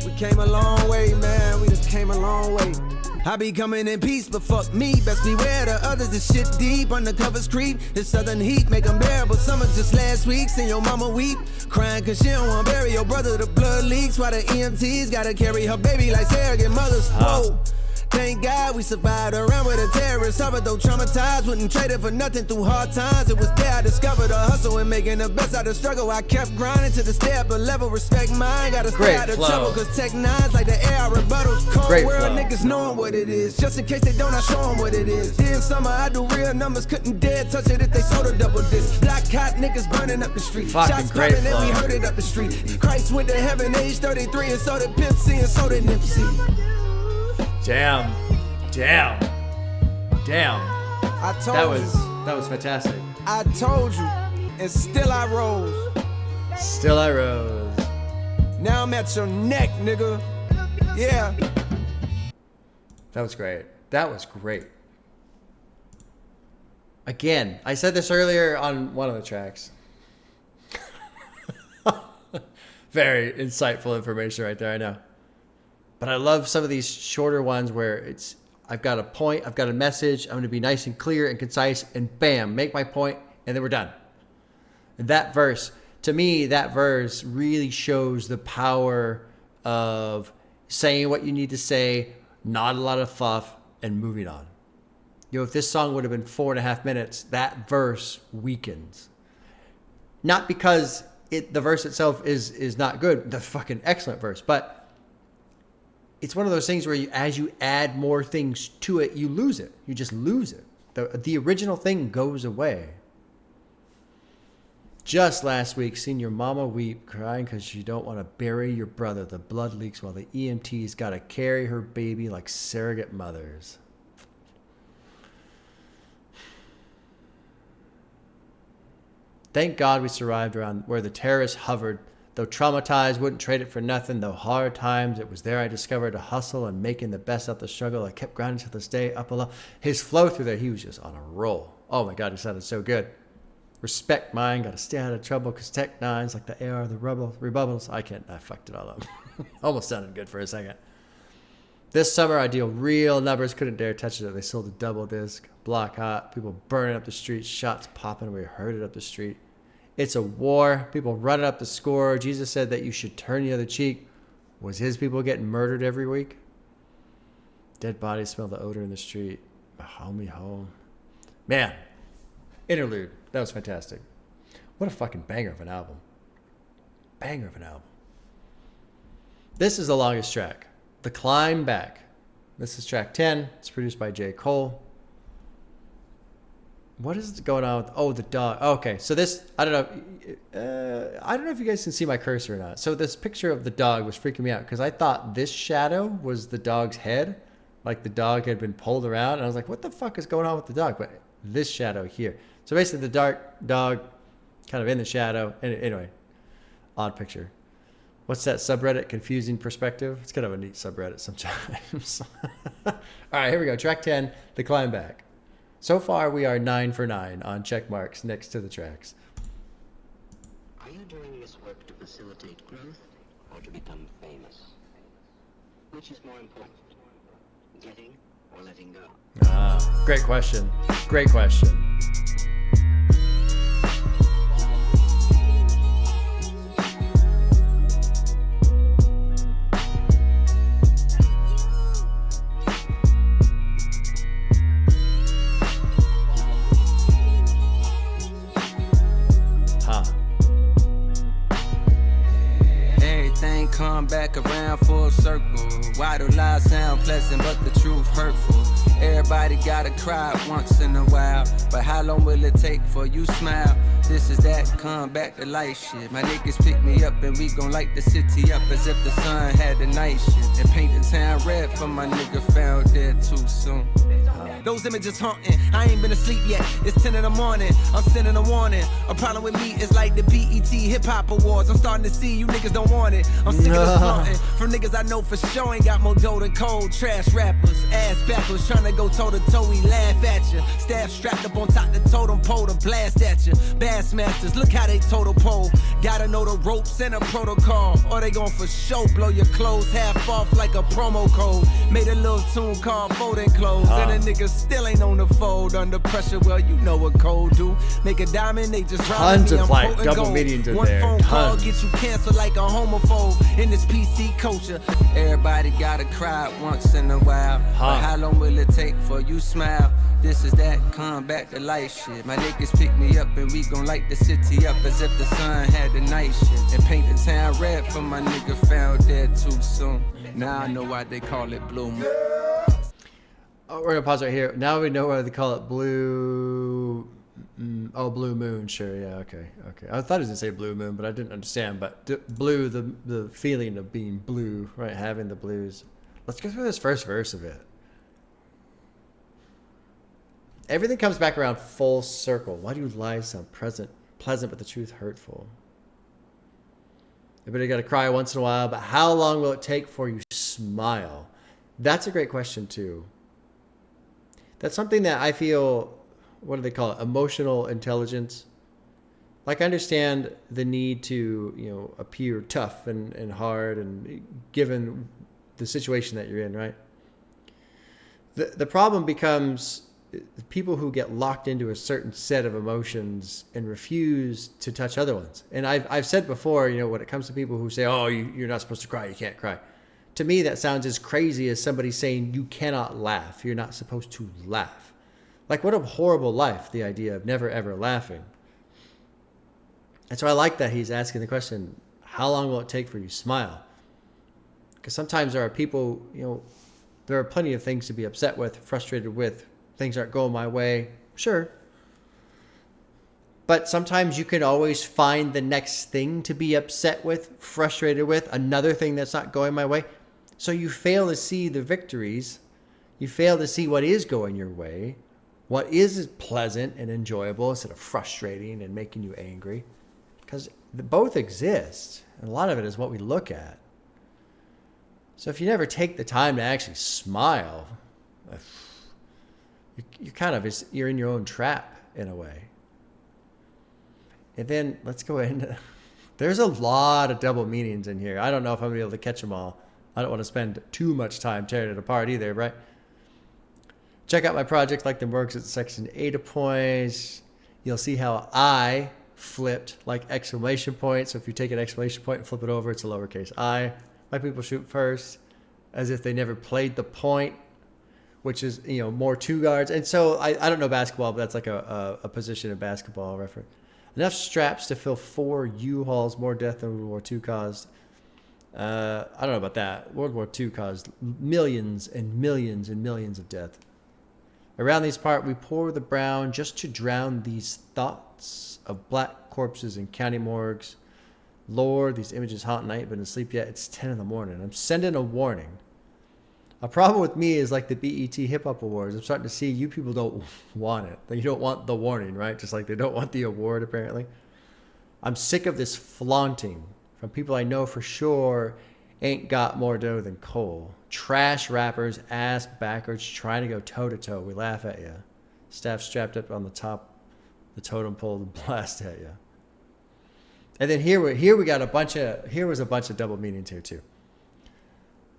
We came a long way, man. We just came a long way. I be coming in peace, but fuck me. Best beware the others. This shit deep. Undercovers creep. This southern heat make them bearable. Summer just last week. Seen your mama weep. Crying cause she don't want to bury your brother. The blood leaks while the EMTs gotta carry her baby like surrogate mothers. Whoa. Thank God we survived around with a terrorist. Suffered though traumatized, wouldn't trade it for nothing through hard times. It was there I discovered a hustle and making the best out of struggle. I kept grinding to the step, but level respect mine. Gotta stay out of trouble, cause tech nines like the air I rebuttals. Cold world niggas knowing what it is. Just in case they don't, I show them what it is. Then summer I do real numbers, couldn't dare touch it if they sold a double disc. Black hot niggas burning up the street. Shots popping and we heard it up the street. Christ went to heaven age 33 and so did Pimp C and so did Nipsey. Damn. I told That was fantastic. I told you, and still I rose. Now I'm at your neck, nigga. Yeah. That was great. Again, I said this earlier on one of the tracks. Very insightful information right there, I know. But I love some of these shorter ones where I've got a point, I've got a message, I'm going to be nice and clear and concise, and bam, make my point, and then we're done. And that verse, to me, really shows the power of saying what you need to say, not a lot of fluff, and moving on. If this song would have been 4.5 minutes, that verse weakens. Not because the verse itself is not good, the fucking excellent verse, but it's one of those things where as you add more things to it, you lose it. You just lose it. The original thing goes away. Just last week, seen your mama weep, crying because you don't want to bury your brother. The blood leaks while the EMTs got to carry her baby like surrogate mothers. Thank God we survived around where the terrorists hovered. Though traumatized, wouldn't trade it for nothing. Though hard times, it was there I discovered a hustle and making the best out the struggle. I kept grinding to this day up along. His flow through there, he was just on a roll. Oh my God, he sounded so good. Respect mine, gotta stay out of trouble, cause tech nines like the AR, the rebuttals. I fucked it all up. Almost sounded good for a second. This summer I deal real numbers, couldn't dare touch it. They sold a double disc, block hot, people burning up the streets, shots popping, we heard it up the street. It's a war. People running up the score. Jesus said that you should turn the other cheek. Was his people getting murdered every week? Dead bodies smell the odor in the street. My homie home. Man, interlude. That was fantastic. What a fucking banger of an album. This is the longest track. The Climb Back. This is track 10. It's produced by J. Cole. What is going on with... Oh, the dog. Okay, so this... I don't know. I don't know if you guys can see my cursor or not. So this picture of the dog was freaking me out because I thought this shadow was the dog's head. Like the dog had been pulled around. And I was like, what the fuck is going on with the dog? But this shadow here. So basically the dark dog kind of in the shadow. Anyway, odd picture. What's that subreddit? Confusing perspective? It's kind of a neat subreddit sometimes. All right, here we go. Track 10, the climb back. So far, we are 9 for 9 on check marks next to the tracks. Are you doing this work to facilitate growth or to become famous? Which is more important, getting or letting go? Ah, great question. Great question. Come back around full circle. Why do lies sound pleasant but the truth hurtful? Everybody gotta cry once in a while, but how long will it take for you smile? This is that come back to life shit. My niggas pick me up and we gon' light the city up as if the sun had the night shift and paint the town red for my nigga found dead too soon. Those images haunting, I ain't been asleep yet. It's 10 in the morning, I'm sending a warning. A problem with me is like the BET Hip Hop Awards. I'm starting to see you niggas don't want it. I'm sick of the flaunting from niggas I know for sure ain't got more dough than cold. Trash rappers, ass backwards, trying to go toe to toe. We laugh at you. Staff strapped up on top the totem pole to blast at you. Bassmasters, look how they total pole. Gotta know the ropes and a protocol, or they gon' for show blow your clothes half off like a promo code. Made a little tune called Folding Clothes, and a nigga still ain't on the fold under pressure. Well, you know what cold do. Make a diamond, they just tons of like double gold. meanings in One there. phone call get you canceled like a homophobe in this PC culture. Everybody gotta cry once in a while, but how long will it take for you smile? This is that come back to life shit. My niggas pick me up and we gon' light the city up as if the sun had the night shit and paint the town red for my nigga found dead too soon. Now I know why they call it Blue Moon. Oh, we're gonna pause right here. Now we know why they call it blue. Blue moon. Sure, yeah, okay. I thought it was gonna say blue moon, but I didn't understand. But blue, the feeling of being blue, right? Having the blues. Let's go through this first verse of it. Everything comes back around full circle. Why do lies sound pleasant, but the truth hurtful? Everybody got to cry once in a while, but how long will it take for you smile? That's a great question too. That's something that I feel, what do they call it? Emotional intelligence. Like I understand the need to, appear tough and hard and given the situation that you're in, right? The problem becomes people who get locked into a certain set of emotions and refuse to touch other ones. And I've said before, when it comes to people who say, oh, you're not supposed to cry, you can't cry. To me, that sounds as crazy as somebody saying you cannot laugh. You're not supposed to laugh. Like, what a horrible life, the idea of never, ever laughing. And so I like that he's asking the question, how long will it take for you to smile? Because sometimes there are people, there are plenty of things to be upset with, frustrated with. Things aren't going my way. Sure. But sometimes you can always find the next thing to be upset with, frustrated with, another thing that's not going my way. So you fail to see the victories. You fail to see what is going your way, what is pleasant and enjoyable instead of frustrating and making you angry. Because both exist. And a lot of it is what we look at. So if you never take the time to actually smile, you're in your own trap in a way. And then let's go into, there's a lot of double meanings in here. I don't know if I'm gonna be able to catch them all. I don't want to spend too much time tearing it apart either, right? Check out my project, Like Them Works, at section 8 points. You'll see how I flipped like exclamation point. So if you take an exclamation point and flip it over, it's a lowercase I. My people shoot first as if they never played the point, which is, more two guards. And so I don't know basketball, but that's like a position in basketball reference. Enough straps to fill 4 U-Hauls, more death than World War II caused. I don't know about that. World War II caused millions and millions and millions of death. Around these parts, we pour the brown just to drown these thoughts of black corpses in county morgues. Lord, these images haunt night, but in sleep yet. It's 10 in the morning. I'm sending a warning. A problem with me is like the BET Hip Hop Awards. I'm starting to see you people don't want it. You don't want the warning, right? Just like they don't want the award, apparently. I'm sick of this flaunting from people I know for sure ain't got more dough than Cole. Trash rappers, ass backwards, trying to go toe-to-toe. We laugh at you. Staff strapped up on the top, the totem pole to blast at you. And then here we got a bunch of double meanings here too.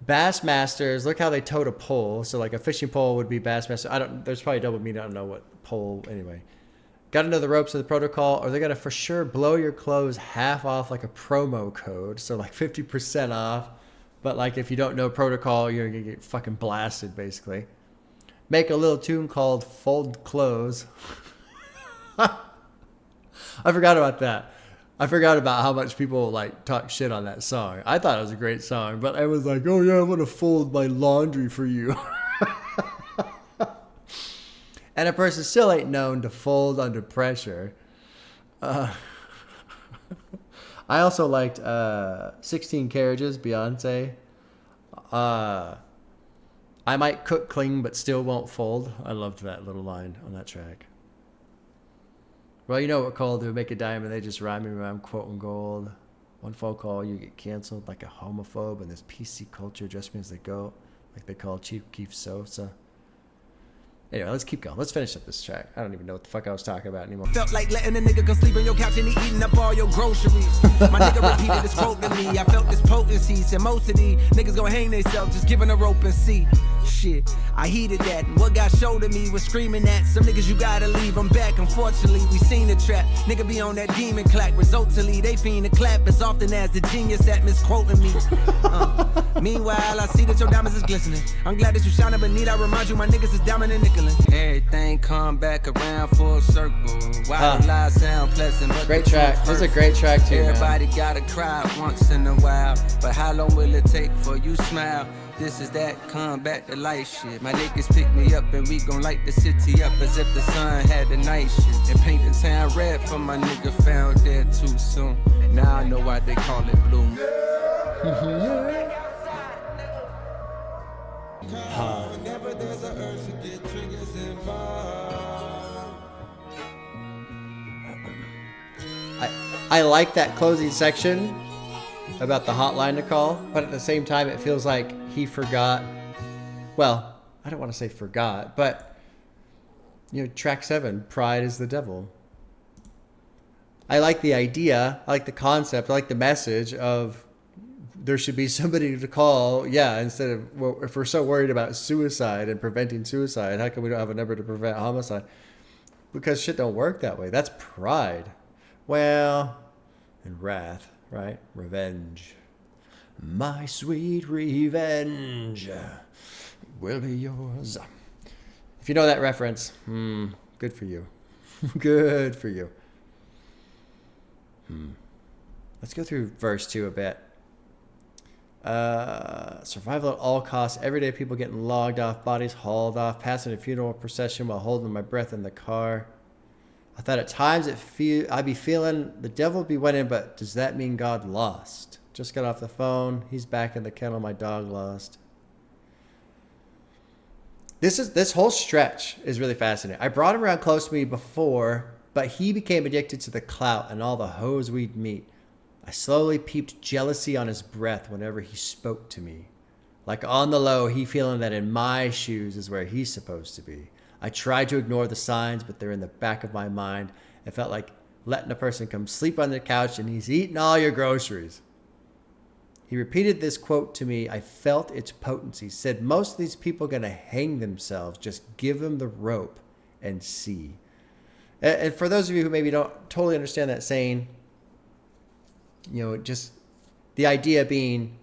Bassmasters, look how they towed a pole. So like a fishing pole would be Bassmaster. There's probably double meaning. I don't know what pole anyway. Got to know the ropes of the protocol, or they're going to for sure blow your clothes half off like a promo code. So like 50% off. But like if you don't know protocol, you're going to get fucking blasted basically. Make a little tune called Fold Clothes. I forgot about that. I forgot about how much people like talk shit on that song. I thought it was a great song, but I was like, oh yeah, I'm going to fold my laundry for you. And a person still ain't known to fold under pressure. I also liked 16 Carriages, Beyonce. I might cook clean, but still won't fold. I loved that little line on that track. Well, you know what Cole do? Make a diamond. They just rhyme me around quoting gold. One phone call, you get canceled like a homophobe, and this PC culture just means they go like they call Chief Keef Sosa. Anyway, let's keep going. Let's finish up this track. I don't even know what the fuck I was talking about anymore. Felt like letting a nigga come sleep on your couch and he eating up all your groceries. My nigga repeated this quote to me. I felt this potency. Said most of these niggas gonna hang themselves just giving a rope and see. Shit, I heeded that. And what got showed to me was screaming at some niggas you gotta leave them back. Unfortunately, we seen the trap. Nigga be on that demon clack. Resultantly, they fiend to clap as often as the genius that misquoting me. Meanwhile, I see that your diamonds is glistening. I'm glad that you shining, but need I remind you my niggas is diamond and nickel. Everything come back around full circle. Why the lies sound pleasant, but great track. This is a great track too. Everybody gotta cry once in a while, but how long will it take for you smile? This is that come back to life shit. My niggas pick me up and we gon' light the city up as if the sun had the night shift. And paint the town red for my nigga found dead too soon. Now I know why they call it bloom. Whenever there's an urge to get triggers involved. I like that closing section about the hotline to call, but at the same time it feels like he forgot. Well, I don't want to say forgot, but you know, track 7, Pride is the Devil. I like the idea, I like the concept, I like the message of there should be somebody to call, instead of, well, if we're so worried about suicide and preventing suicide, how come we don't have a number to prevent homicide? Because shit don't work that way. That's pride. Well, and wrath, right? Revenge. My sweet revenge will be yours. If you know that reference, good for you. Good for you. Let's go through verse 2 a bit. Survival at all costs. Everyday people getting logged off, bodies hauled off, passing a funeral procession while holding my breath in the car. I thought at times I'd be feeling the devil be winning, but does that mean God lost? Just got off the phone. He's back in the kennel. My dog lost. This whole stretch is really fascinating. I brought him around close to me before, but he became addicted to the clout and all the hoes we'd meet. I slowly peeped jealousy on his breath whenever he spoke to me. Like on the low, he feeling that in my shoes is where he's supposed to be. I tried to ignore the signs, but they're in the back of my mind. It felt like letting a person come sleep on the couch and he's eating all your groceries. He repeated this quote to me. I felt its potency. Said, most of these people are going to hang themselves. Just give them the rope and see. And for those of you who maybe don't totally understand that saying, you know, just the idea being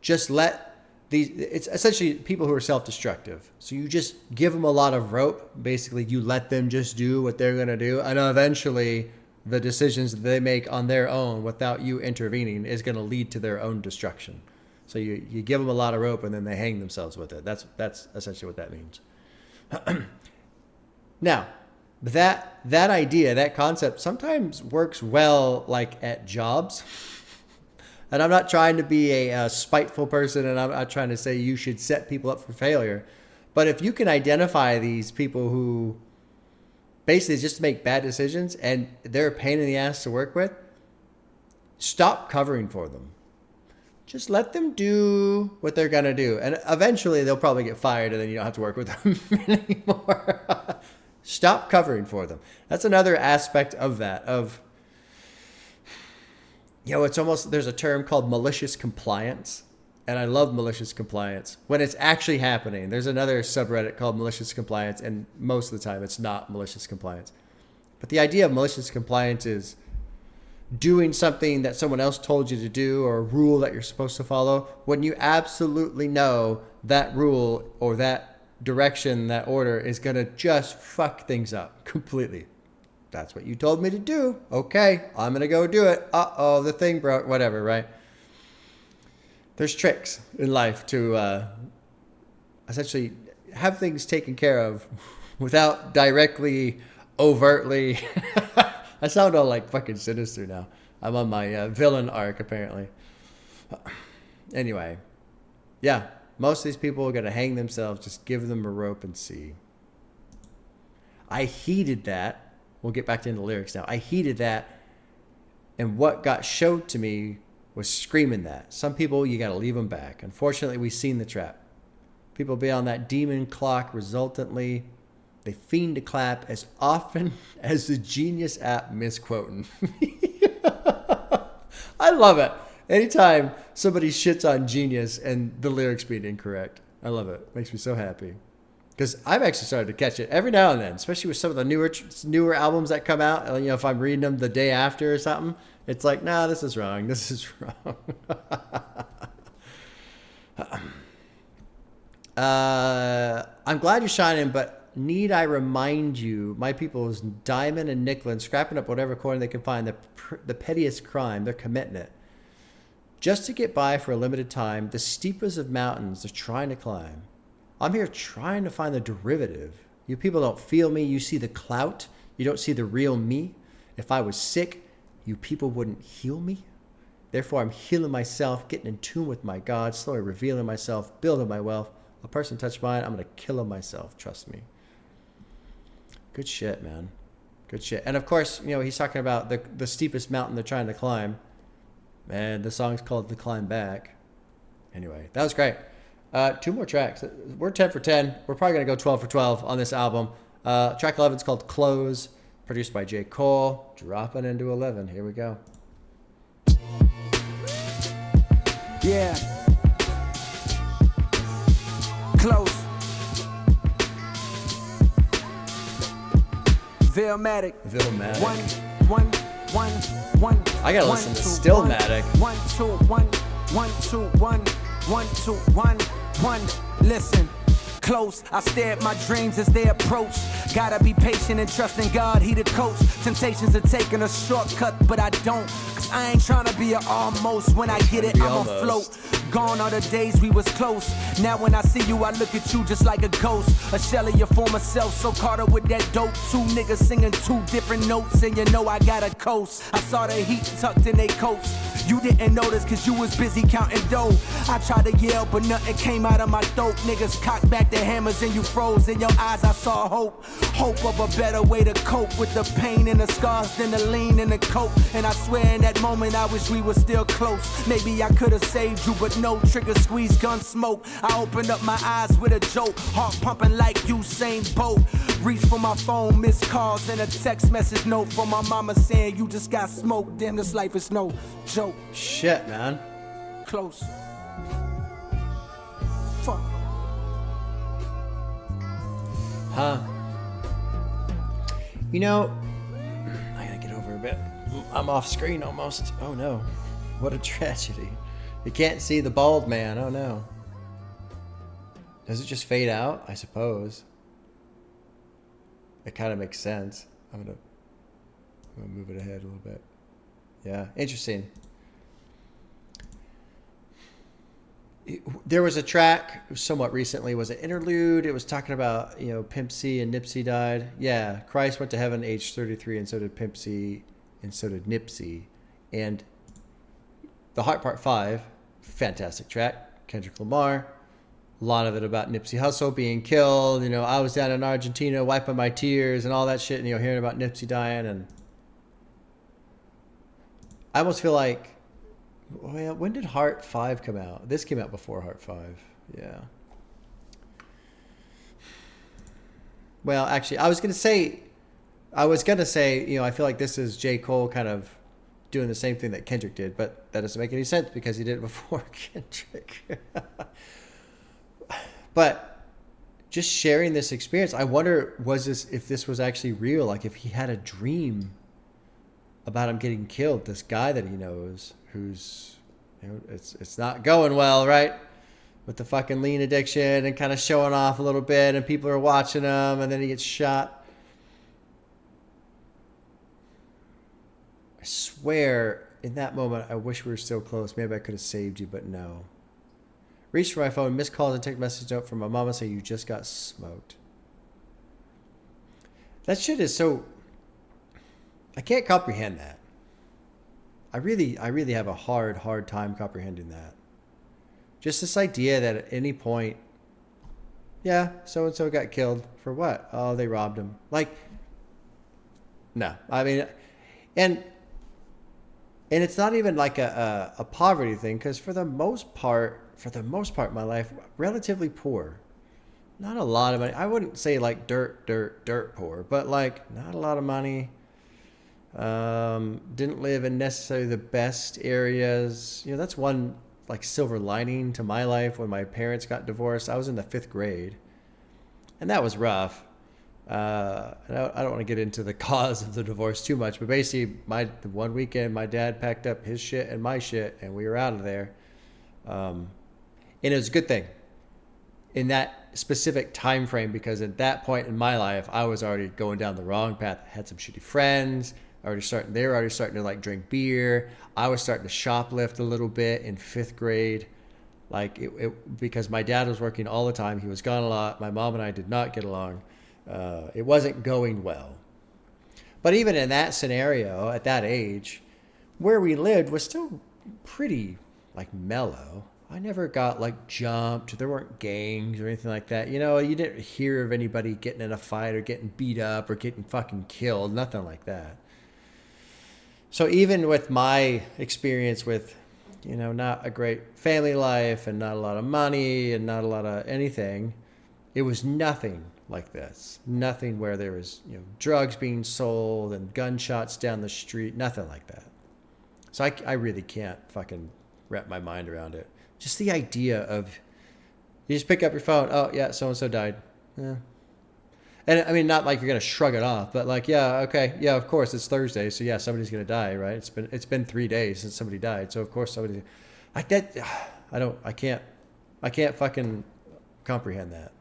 just let these, it's essentially people who are self-destructive. So you just give them a lot of rope. Basically, you let them just do what they're going to do. And eventually the decisions that they make on their own without you intervening is going to lead to their own destruction. So you give them a lot of rope and then they hang themselves with it. That's essentially what that means. Now, that idea, that concept sometimes works well like at jobs. And I'm not trying to be a spiteful person, and I'm not trying to say you should set people up for failure. But if you can identify these people who basically just make bad decisions and they're a pain in the ass to work with, stop covering for them. Just let them do what they're going to do. And eventually they'll probably get fired and then you don't have to work with them anymore. Stop covering for them. That's another aspect of that. It's almost, there's a term called malicious compliance. And I love malicious compliance when it's actually happening. There's another subreddit called malicious compliance. And most of the time it's not malicious compliance. But the idea of malicious compliance is doing something that someone else told you to do or a rule that you're supposed to follow when you absolutely know that rule or that direction, that order is going to just fuck things up completely. That's what you told me to do. Okay, I'm going to go do it. Uh-oh, the thing broke, whatever, right? There's tricks in life to essentially have things taken care of without directly, overtly. I sound all like fucking sinister now. I'm on my villain arc, apparently. Anyway, yeah, most of these people are going to hang themselves. Just give them a rope and see. I heeded that. We'll get back into the lyrics now. I heeded that. And what got showed to me was screaming that. Some people, you got to leave them back. Unfortunately, we've seen the trap. People be on that demon clock resultantly. They fiend to clap as often as the Genius app misquoting. I love it. Anytime somebody shits on Genius and the lyrics being incorrect, I love it. Makes me so happy. Because I've actually started to catch it every now and then, especially with some of the newer albums that come out. You know, if I'm reading them the day after or something, it's like, nah, this is wrong. This is wrong. I'm glad you're shining, but need I remind you, my people is diamond and nickel and scrapping up whatever coin they can find, the pettiest crime, they're committing it. Just to get by for a limited time, the steepest of mountains they're trying to climb. I'm here trying to find the derivative. You people don't feel me. You see the clout. You don't see the real me. If I was sick, you people wouldn't heal me. Therefore, I'm healing myself, getting in tune with my God, slowly revealing myself, building my wealth. A person touch mine, I'm going to kill him myself. Trust me. Good shit, man. Good shit. And of course, you know, he's talking about the steepest mountain they're trying to climb. And the song's called The Climb Back. Anyway, that was great. 2 more tracks. We're 10 for 10. We're probably going to go 12 for 12 on this album. Track 11 is called Close, produced by J. Cole. Dropping into 11. Here we go. Yeah. Close. Vilmatic. One. I gotta listen to Stillmatic. 1 2 1 1 2 1 1 2 1 1. Listen. Close, I stare at my dreams as they approach. Gotta be patient and trust in God, he the coach. Temptations are taking a shortcut, but I don't. Cause I ain't trying to be a almost. When I get it, I'm afloat. Gone are the days we was close. Now when I see you, I look at you just like a ghost. A shell of your former self, so caught up with that dope. 2 niggas singing 2 different notes, and you know I got a coast. I saw the heat tucked in they coats. You didn't notice cause you was busy counting dough. I tried to yell, but nothing came out of my throat. Niggas cocked back their hammers and you froze. In your eyes I saw hope. Hope of a better way to cope with the pain and the scars than the lean and the coke. And I swear in that moment I wish we were still close. Maybe I could've saved you, but no. Trigger squeeze, gun smoke. I opened up my eyes with a joke. Heart pumping like Usain Bolt. Reach for my phone, missed calls and a text message note from my mama saying you just got smoked. Damn, this life is no joke. Shit, man. Close. Fuck. Huh. You know, I gotta get over a bit. I'm off screen almost. Oh no. What a tragedy. You can't see the bald man. Oh no. Does it just fade out? I suppose. It kind of makes sense. I'm gonna move it ahead a little bit. Yeah, interesting. There was a track somewhat recently, was an interlude. It was talking about, Pimp C and Nipsey died. Yeah, Christ went to heaven age 33, and so did Pimp C, and so did Nipsey. And The Heart Part 5, fantastic track, Kendrick Lamar. A lot of it about Nipsey Hussle being killed. I was down in Argentina wiping my tears and all that shit, and hearing about Nipsey dying. And I almost feel like, well, when did Heart 5 come out? This came out before Heart 5. Yeah. Well, actually, I was going to say, I feel like this is J. Cole kind of doing the same thing that Kendrick did, but that doesn't make any sense because he did it before Kendrick. But just sharing this experience, I wonder, if this was actually real, like if he had a dream about him getting killed, this guy that he knows, who's, it's not going well, right? With the fucking lean addiction and kind of showing off a little bit, and people are watching him, and then he gets shot. I swear, in that moment, I wish we were still close. Maybe I could have saved you, but no. Reached for my phone, missed calls, and text message note from my mama saying you just got smoked. That shit is so... I can't comprehend that. I really have a hard time comprehending that. Just this idea that at any point, yeah, so-and-so got killed. For what? Oh, they robbed him. Like, no. I mean, and it's not even like a poverty thing, because for the most part in my life, relatively poor. Not a lot of money. I wouldn't say like dirt poor, but like not a lot of money. Didn't live in necessarily the best areas. That's one like silver lining to my life. When my parents got divorced, I was in the 5th grade, and that was rough. And I don't want to get into the cause of the divorce too much, but basically one weekend my dad packed up his shit and my shit, and we were out of there. And it was a good thing in that specific time frame, because at that point in my life, I was already going down the wrong path. I had some shitty friends. They were already starting to like drink beer. I was starting to shoplift a little bit in 5th grade. Like because my dad was working all the time. He was gone a lot. My mom and I did not get along. It wasn't going well. But even in that scenario, at that age, where we lived was still pretty like mellow. I never got like jumped. There weren't gangs or anything like that. You didn't hear of anybody getting in a fight or getting beat up or getting fucking killed. Nothing like that. So even with my experience with, not a great family life and not a lot of money and not a lot of anything, it was nothing like this. Nothing where there was, drugs being sold and gunshots down the street. Nothing like that. So I really can't fucking wrap my mind around it. Just the idea of, you just pick up your phone. Oh yeah, so-and-so died. Yeah. And I mean, not like you're going to shrug it off, but like, yeah, okay. Yeah, of course it's Thursday. So yeah, somebody's going to die, right? It's been 3 days since somebody died. So of course somebody, like that. I can't fucking comprehend that.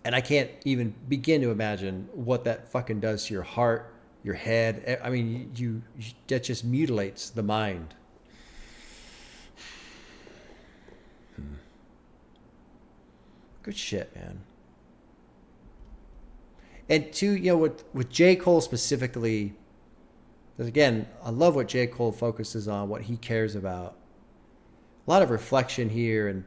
And I can't even begin to imagine what that fucking does to your heart, your head. I mean, that just mutilates the mind. Good shit, man. And two, with J. Cole specifically, because again, I love what J. Cole focuses on, what he cares about. A lot of reflection here, and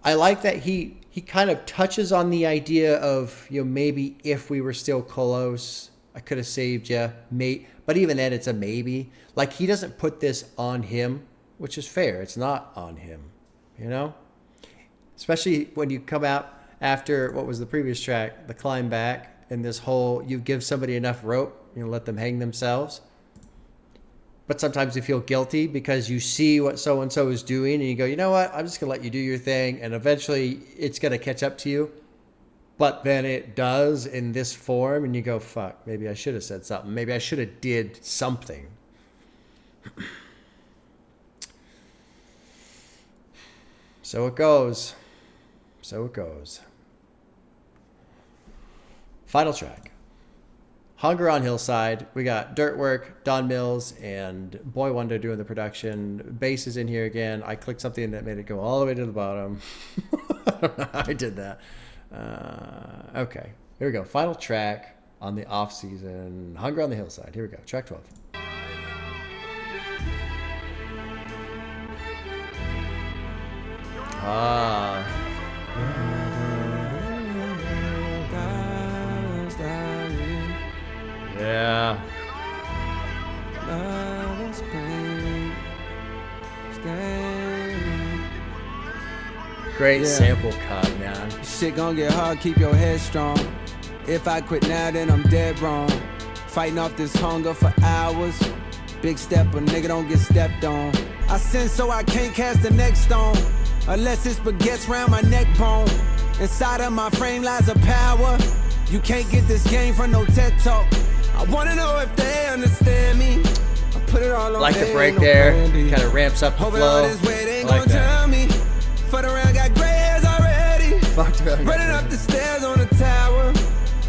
I like that he kind of touches on the idea of, maybe if we were still close, I could have saved you, mate. But even then, it's a maybe. Like, he doesn't put this on him, which is fair. It's not on him, Especially when you come out after, what was the previous track, the climb back, and this whole, you give somebody enough rope, let them hang themselves. But sometimes you feel guilty because you see what so-and-so is doing, and you go, you know what, I'm just going to let you do your thing, and eventually it's going to catch up to you. But then it does in this form, and you go, fuck, maybe I should have said something. Maybe I should have did something. So it goes. So it goes. Final track. Hunger on Hillside. We got Dirt Work, Don Mills, and Boy Wonder doing the production. Bass is in here again. I clicked something that made it go all the way to the bottom. I don't know how I did that. Okay, here we go. Final track on the off season. Hunger on the Hillside. Here we go. Track 12. Yeah. Great sample cut, man. Shit gon' get hard, keep your head strong. If I quit now, then I'm dead wrong. Fighting off this hunger for hours. Big step, a nigga don't get stepped on. I sin so I can't cast the next stone. Unless it's baguettes round my neck bone. Inside of my frame lies a power. You can't get this game from no TED Talk. I wanna know if they understand me. I put it all on like the break there. Kind of ramps up the flow. I like that. Fucked around, got gray hairs already. Running up the stairs on the tower.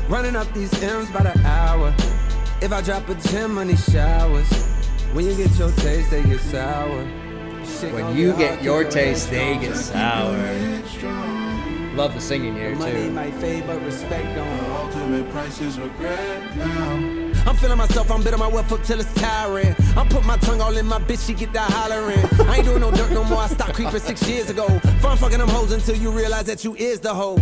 Running up these M's by the hour. If I drop a gem on these showers. When you get your taste, they get sour. When you get your taste, they get sour. Love the singing here, Money too. might fade, but respect don't. Ultimate price is regret now. I'm feeling myself, I'm bitter my wealth up till it's tiring. I'm put my tongue all in my bitch, she get that hollering. I ain't doing no dirt no more, I stopped creeping 6 years ago. Fun fucking them hoes until you realize that you is the hoe.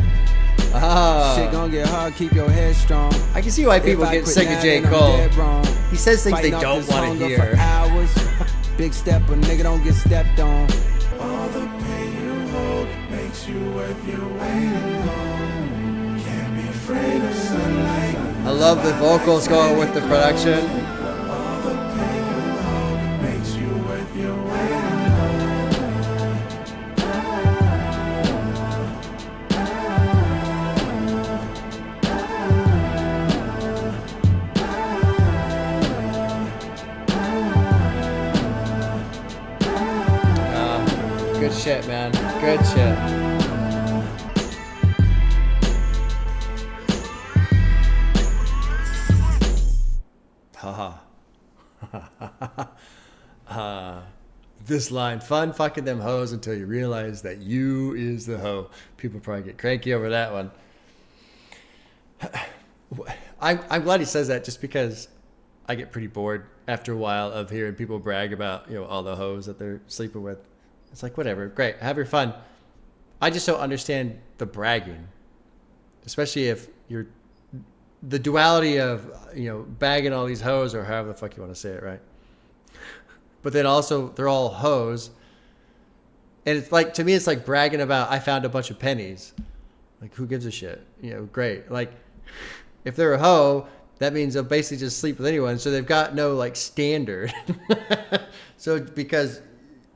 Shit gon' get hard, keep your head strong. I can see why people get sick of J. Cole. He says things they don't want to hear. Big step, a nigga don't get stepped on. All the pain you hold makes you worth your weight in gold. Can't be afraid of sunlight. I love the vocals going with the production. All the pain you hold makes you worth your weight in Good shit, man. Good shit. Haha. This line, fun fucking them hoes until you realize that you is the hoe. People probably get cranky over that one. I'm glad he says that just because I get pretty bored after a while of hearing people brag about, all the hoes that they're sleeping with. It's like, whatever, great, have your fun. I just don't understand the bragging, especially if you're the duality of, bagging all these hoes or however the fuck you want to say it, right? But then also they're all hoes. And it's like, to me, it's like bragging about, I found a bunch of pennies. Like, who gives a shit? Great. Like, if they're a hoe, that means they'll basically just sleep with anyone. So they've got no, standard. So because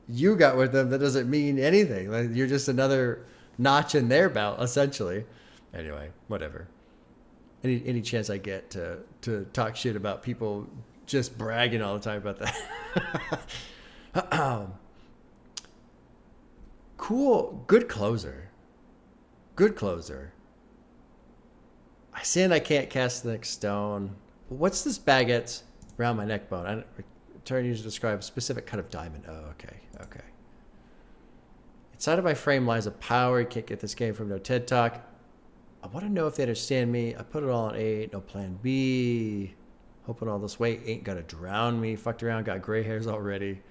you got with them, that doesn't mean anything. Like, you're just another notch in their belt, essentially. Anyway, whatever. Any chance I get to talk shit about people just bragging all the time about that. Cool. Good closer. Good closer. I sin, I can't cast the next stone. What's this baguette around my neck bone? Turn used to describe a specific cut of diamond. Oh, okay. Inside of my frame lies a power. You can't get this game from no TED Talk. I want to know if they understand me. I put it all on 8. No plan B. Hoping all this weight ain't gonna drown me. Fucked around, got gray hairs already.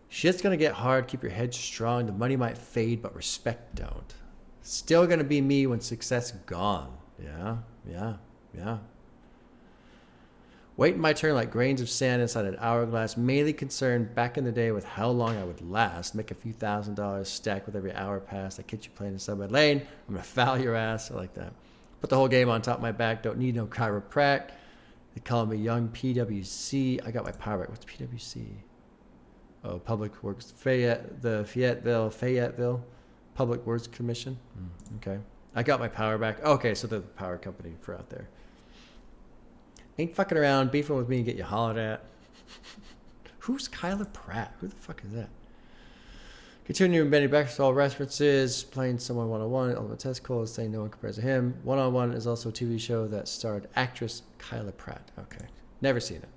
Shit's gonna get hard. Keep your head strong. The money might fade, but respect don't. Still gonna be me when success gone. Yeah. Waiting my turn like grains of sand inside an hourglass. Mainly concerned back in the day with how long I would last. Make a few $1,000s stack with every hour passed. I catch you playing in subway lane. I'm gonna foul your ass. I like that. Put the whole game on top of my back. Don't need no chiroprac. They call me Young PWC. I got my power back. What's PWC? Oh, Public Works Fayetteville Public Works Commission. Okay. I got my power back. Okay, so they're the power company for out there. Ain't fucking around, beefing with me and get you hollered at. Who's Kyla Pratt? Who the fuck is that? Continuing Benny Bechdel references, playing someone one-on-one, Ultimate Testicle is saying no one compares to him. One-on-One is also a TV show that starred actress Kyla Pratt. Okay. Never seen it.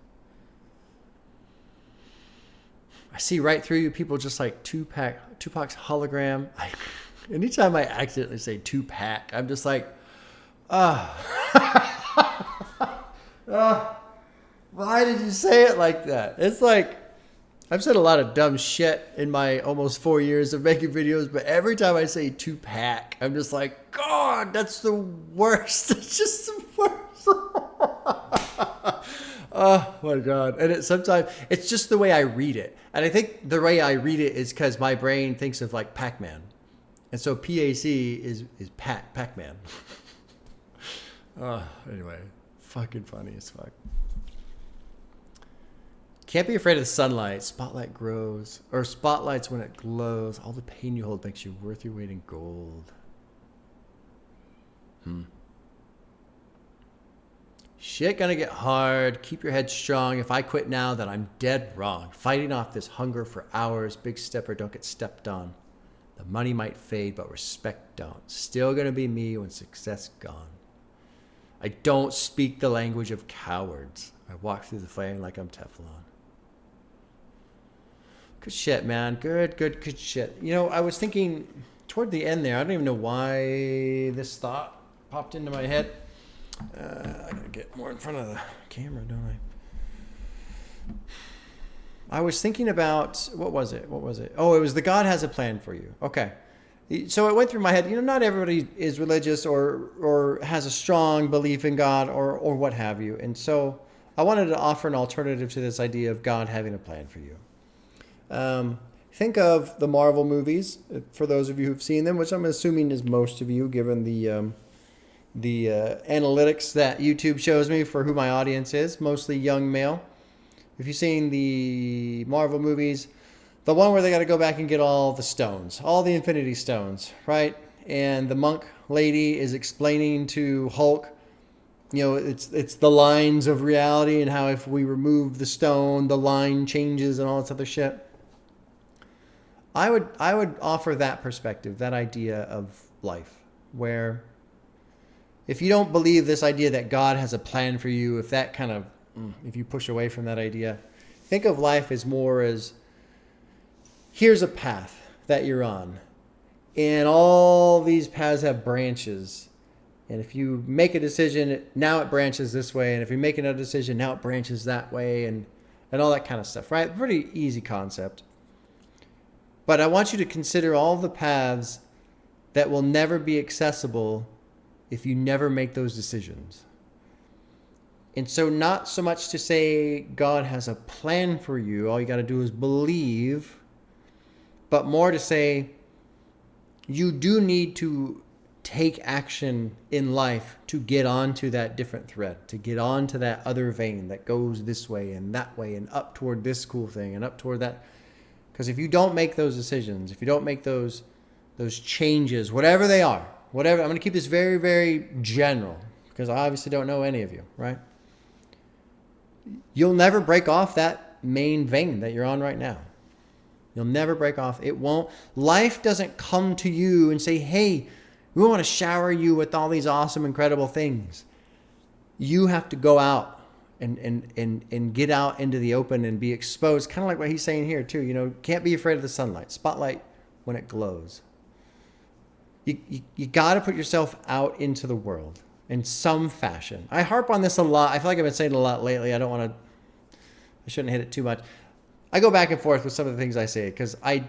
I see right through you people just like Tupac's hologram. Anytime I accidentally say Tupac, I'm just like, why did you say it like that? It's like, I've said a lot of dumb shit in my almost 4 years of making videos, but every time I say Tupac, I'm just like, God, that's the worst. It's just the worst. Oh my God. And sometimes it's just the way I read it. And I think the way I read it is because my brain thinks of like Pac-Man. And so PAC is Pac-Man. Anyway, fucking funny as fuck. Can't be afraid of the sunlight. Spotlight grows. Or spotlights when it glows. All the pain you hold makes you worth your weight in gold. Shit gonna get hard. Keep your head strong. If I quit now, then I'm dead wrong. Fighting off this hunger for hours. Big stepper, don't get stepped on. The money might fade, but respect don't. Still gonna be me when success gone. I don't speak the language of cowards. I walk through the flame like I'm Teflon. Good shit, man. Good shit. You know, I was thinking toward the end there, I don't even know why this thought popped into my head. I gotta get more in front of the camera, don't I? I was thinking about, what was it? Oh, it was the God has a plan for you. Okay. So it went through my head, you know, not everybody is religious or has a strong belief in God or what have you. And so I wanted to offer an alternative to this idea of God having a plan for you. Think of the Marvel movies, for those of you who've seen them, which I'm assuming is most of you, given the analytics that YouTube shows me for who my audience is, mostly young male. If you've seen the Marvel movies, the one where they got to go back and get all the stones, all the Infinity Stones, right? And the monk lady is explaining to Hulk, you know, it's the lines of reality and how if we remove the stone, the line changes and all this other shit. I would offer that perspective, that idea of life, where if you don't believe this idea that God has a plan for you, if you push away from that idea, think of life as more as, here's a path that you're on, and all these paths have branches. And if you make a decision, now it branches this way. And if you make another decision, now it branches that way, and all that kind of stuff, right? Pretty easy concept. But I want you to consider all the paths that will never be accessible if you never make those decisions. And so not so much to say God has a plan for you, all you got to do is believe, but more to say you do need to take action in life to get onto that different thread, to get onto that other vein that goes this way and that way and up toward this cool thing and up toward that. Because if you don't make those decisions, if you don't make those changes, whatever they are, I'm going to keep this very, very general because I obviously don't know any of you, right? You'll never break off that main vein that you're on right now. You'll never break off. It won't. Life doesn't come to you and say, hey, we want to shower you with all these awesome, incredible things. You have to go out and get out into the open and be exposed. Kind of like what he's saying here too. You know, can't be afraid of the sunlight. Spotlight when it glows. You got to put yourself out into the world in some fashion. I harp on this a lot. I feel like I've been saying it a lot lately. I shouldn't hit it too much. I go back and forth with some of the things I say because I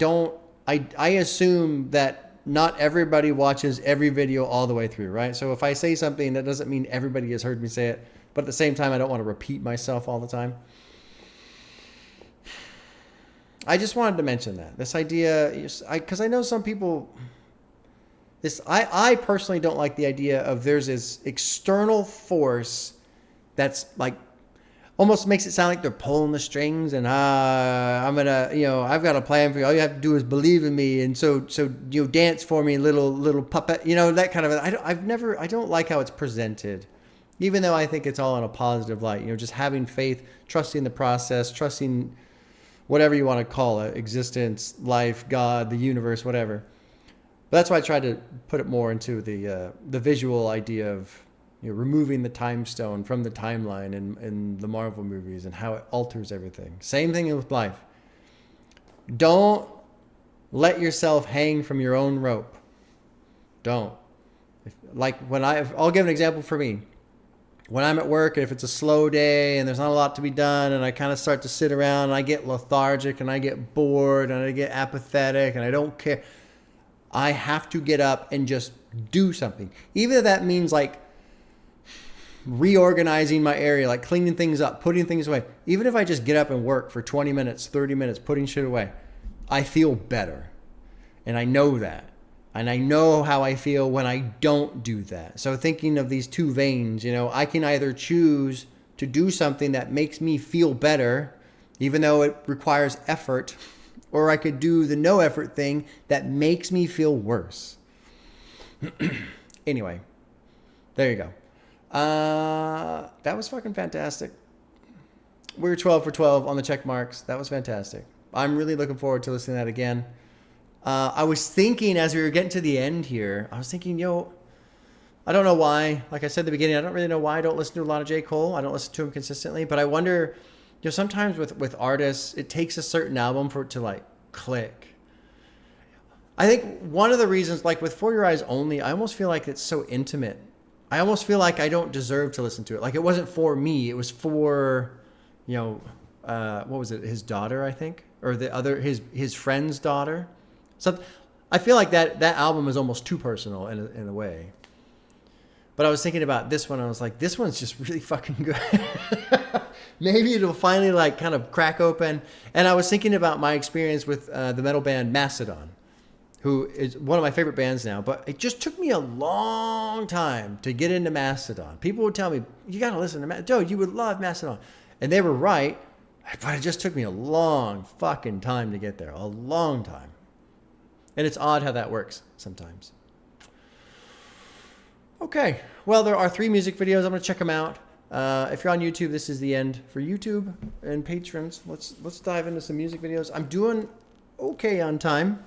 assume that not everybody watches every video all the way through, right? So if I say something, that doesn't mean everybody has heard me say it. But at the same time, I don't want to repeat myself all the time. I just wanted to mention that. This idea, because I know some people, I personally don't like the idea of there's this external force that's like, almost makes it sound like they're pulling the strings and I'm gonna, I've got a plan for you. All you have to do is believe in me, and so dance for me, little puppet, that kind of. I don't like how it's presented, even though I think it's all in a positive light. Just having faith, trusting the process, trusting whatever you want to call it, existence, life, God, the universe, whatever. But that's why I tried to put it more into the visual idea of, you know, removing the time stone from the timeline in the Marvel movies and how it alters everything. Same thing with life. Don't let yourself hang from your own rope. Don't. I'll give an example for me. When I'm at work, and if it's a slow day and there's not a lot to be done, and I kind of start to sit around and I get lethargic and I get bored and I get apathetic and I don't care, I have to get up and just do something. Even if that means like reorganizing my area, like cleaning things up, putting things away. Even if I just get up and work for 20 minutes, 30 minutes, putting shit away, I feel better. And I know that. And I know how I feel when I don't do that. So thinking of these two veins, you know, I can either choose to do something that makes me feel better, even though it requires effort, or I could do the no effort thing that makes me feel worse. Anyway, there you go. That was fucking fantastic. We were 12 for 12 on the check marks. That was fantastic. I'm really looking forward to listening to that again. I was thinking as we were getting to the end here, I was thinking, I don't know why. Like I said at the beginning, I don't really know why I don't listen to a lot of J. Cole. I don't listen to him consistently, but I wonder, sometimes with artists, it takes a certain album for it to like click. I think one of the reasons, like with For Your Eyes Only, I almost feel like it's so intimate. I almost feel like I don't deserve to listen to it. Like it wasn't for me. It was for, what was it? His daughter, I think, or his friend's daughter. So I feel like that album is almost too personal in a way. But I was thinking about this one. I was like, this one's just really fucking good. Maybe it'll finally like kind of crack open. And I was thinking about my experience with the metal band Mastodon, who is one of my favorite bands now. But it just took me a long time to get into Mastodon. People would tell me, you got to listen to Mastodon. Joe, you would love Mastodon. And they were right. But it just took me a long fucking time to get there. A long time. And it's odd how that works sometimes. Okay. Well, there are 3 music videos. I'm going to check them out. If you're on YouTube, this is the end for YouTube and patrons. Let's dive into some music videos. I'm doing okay on time.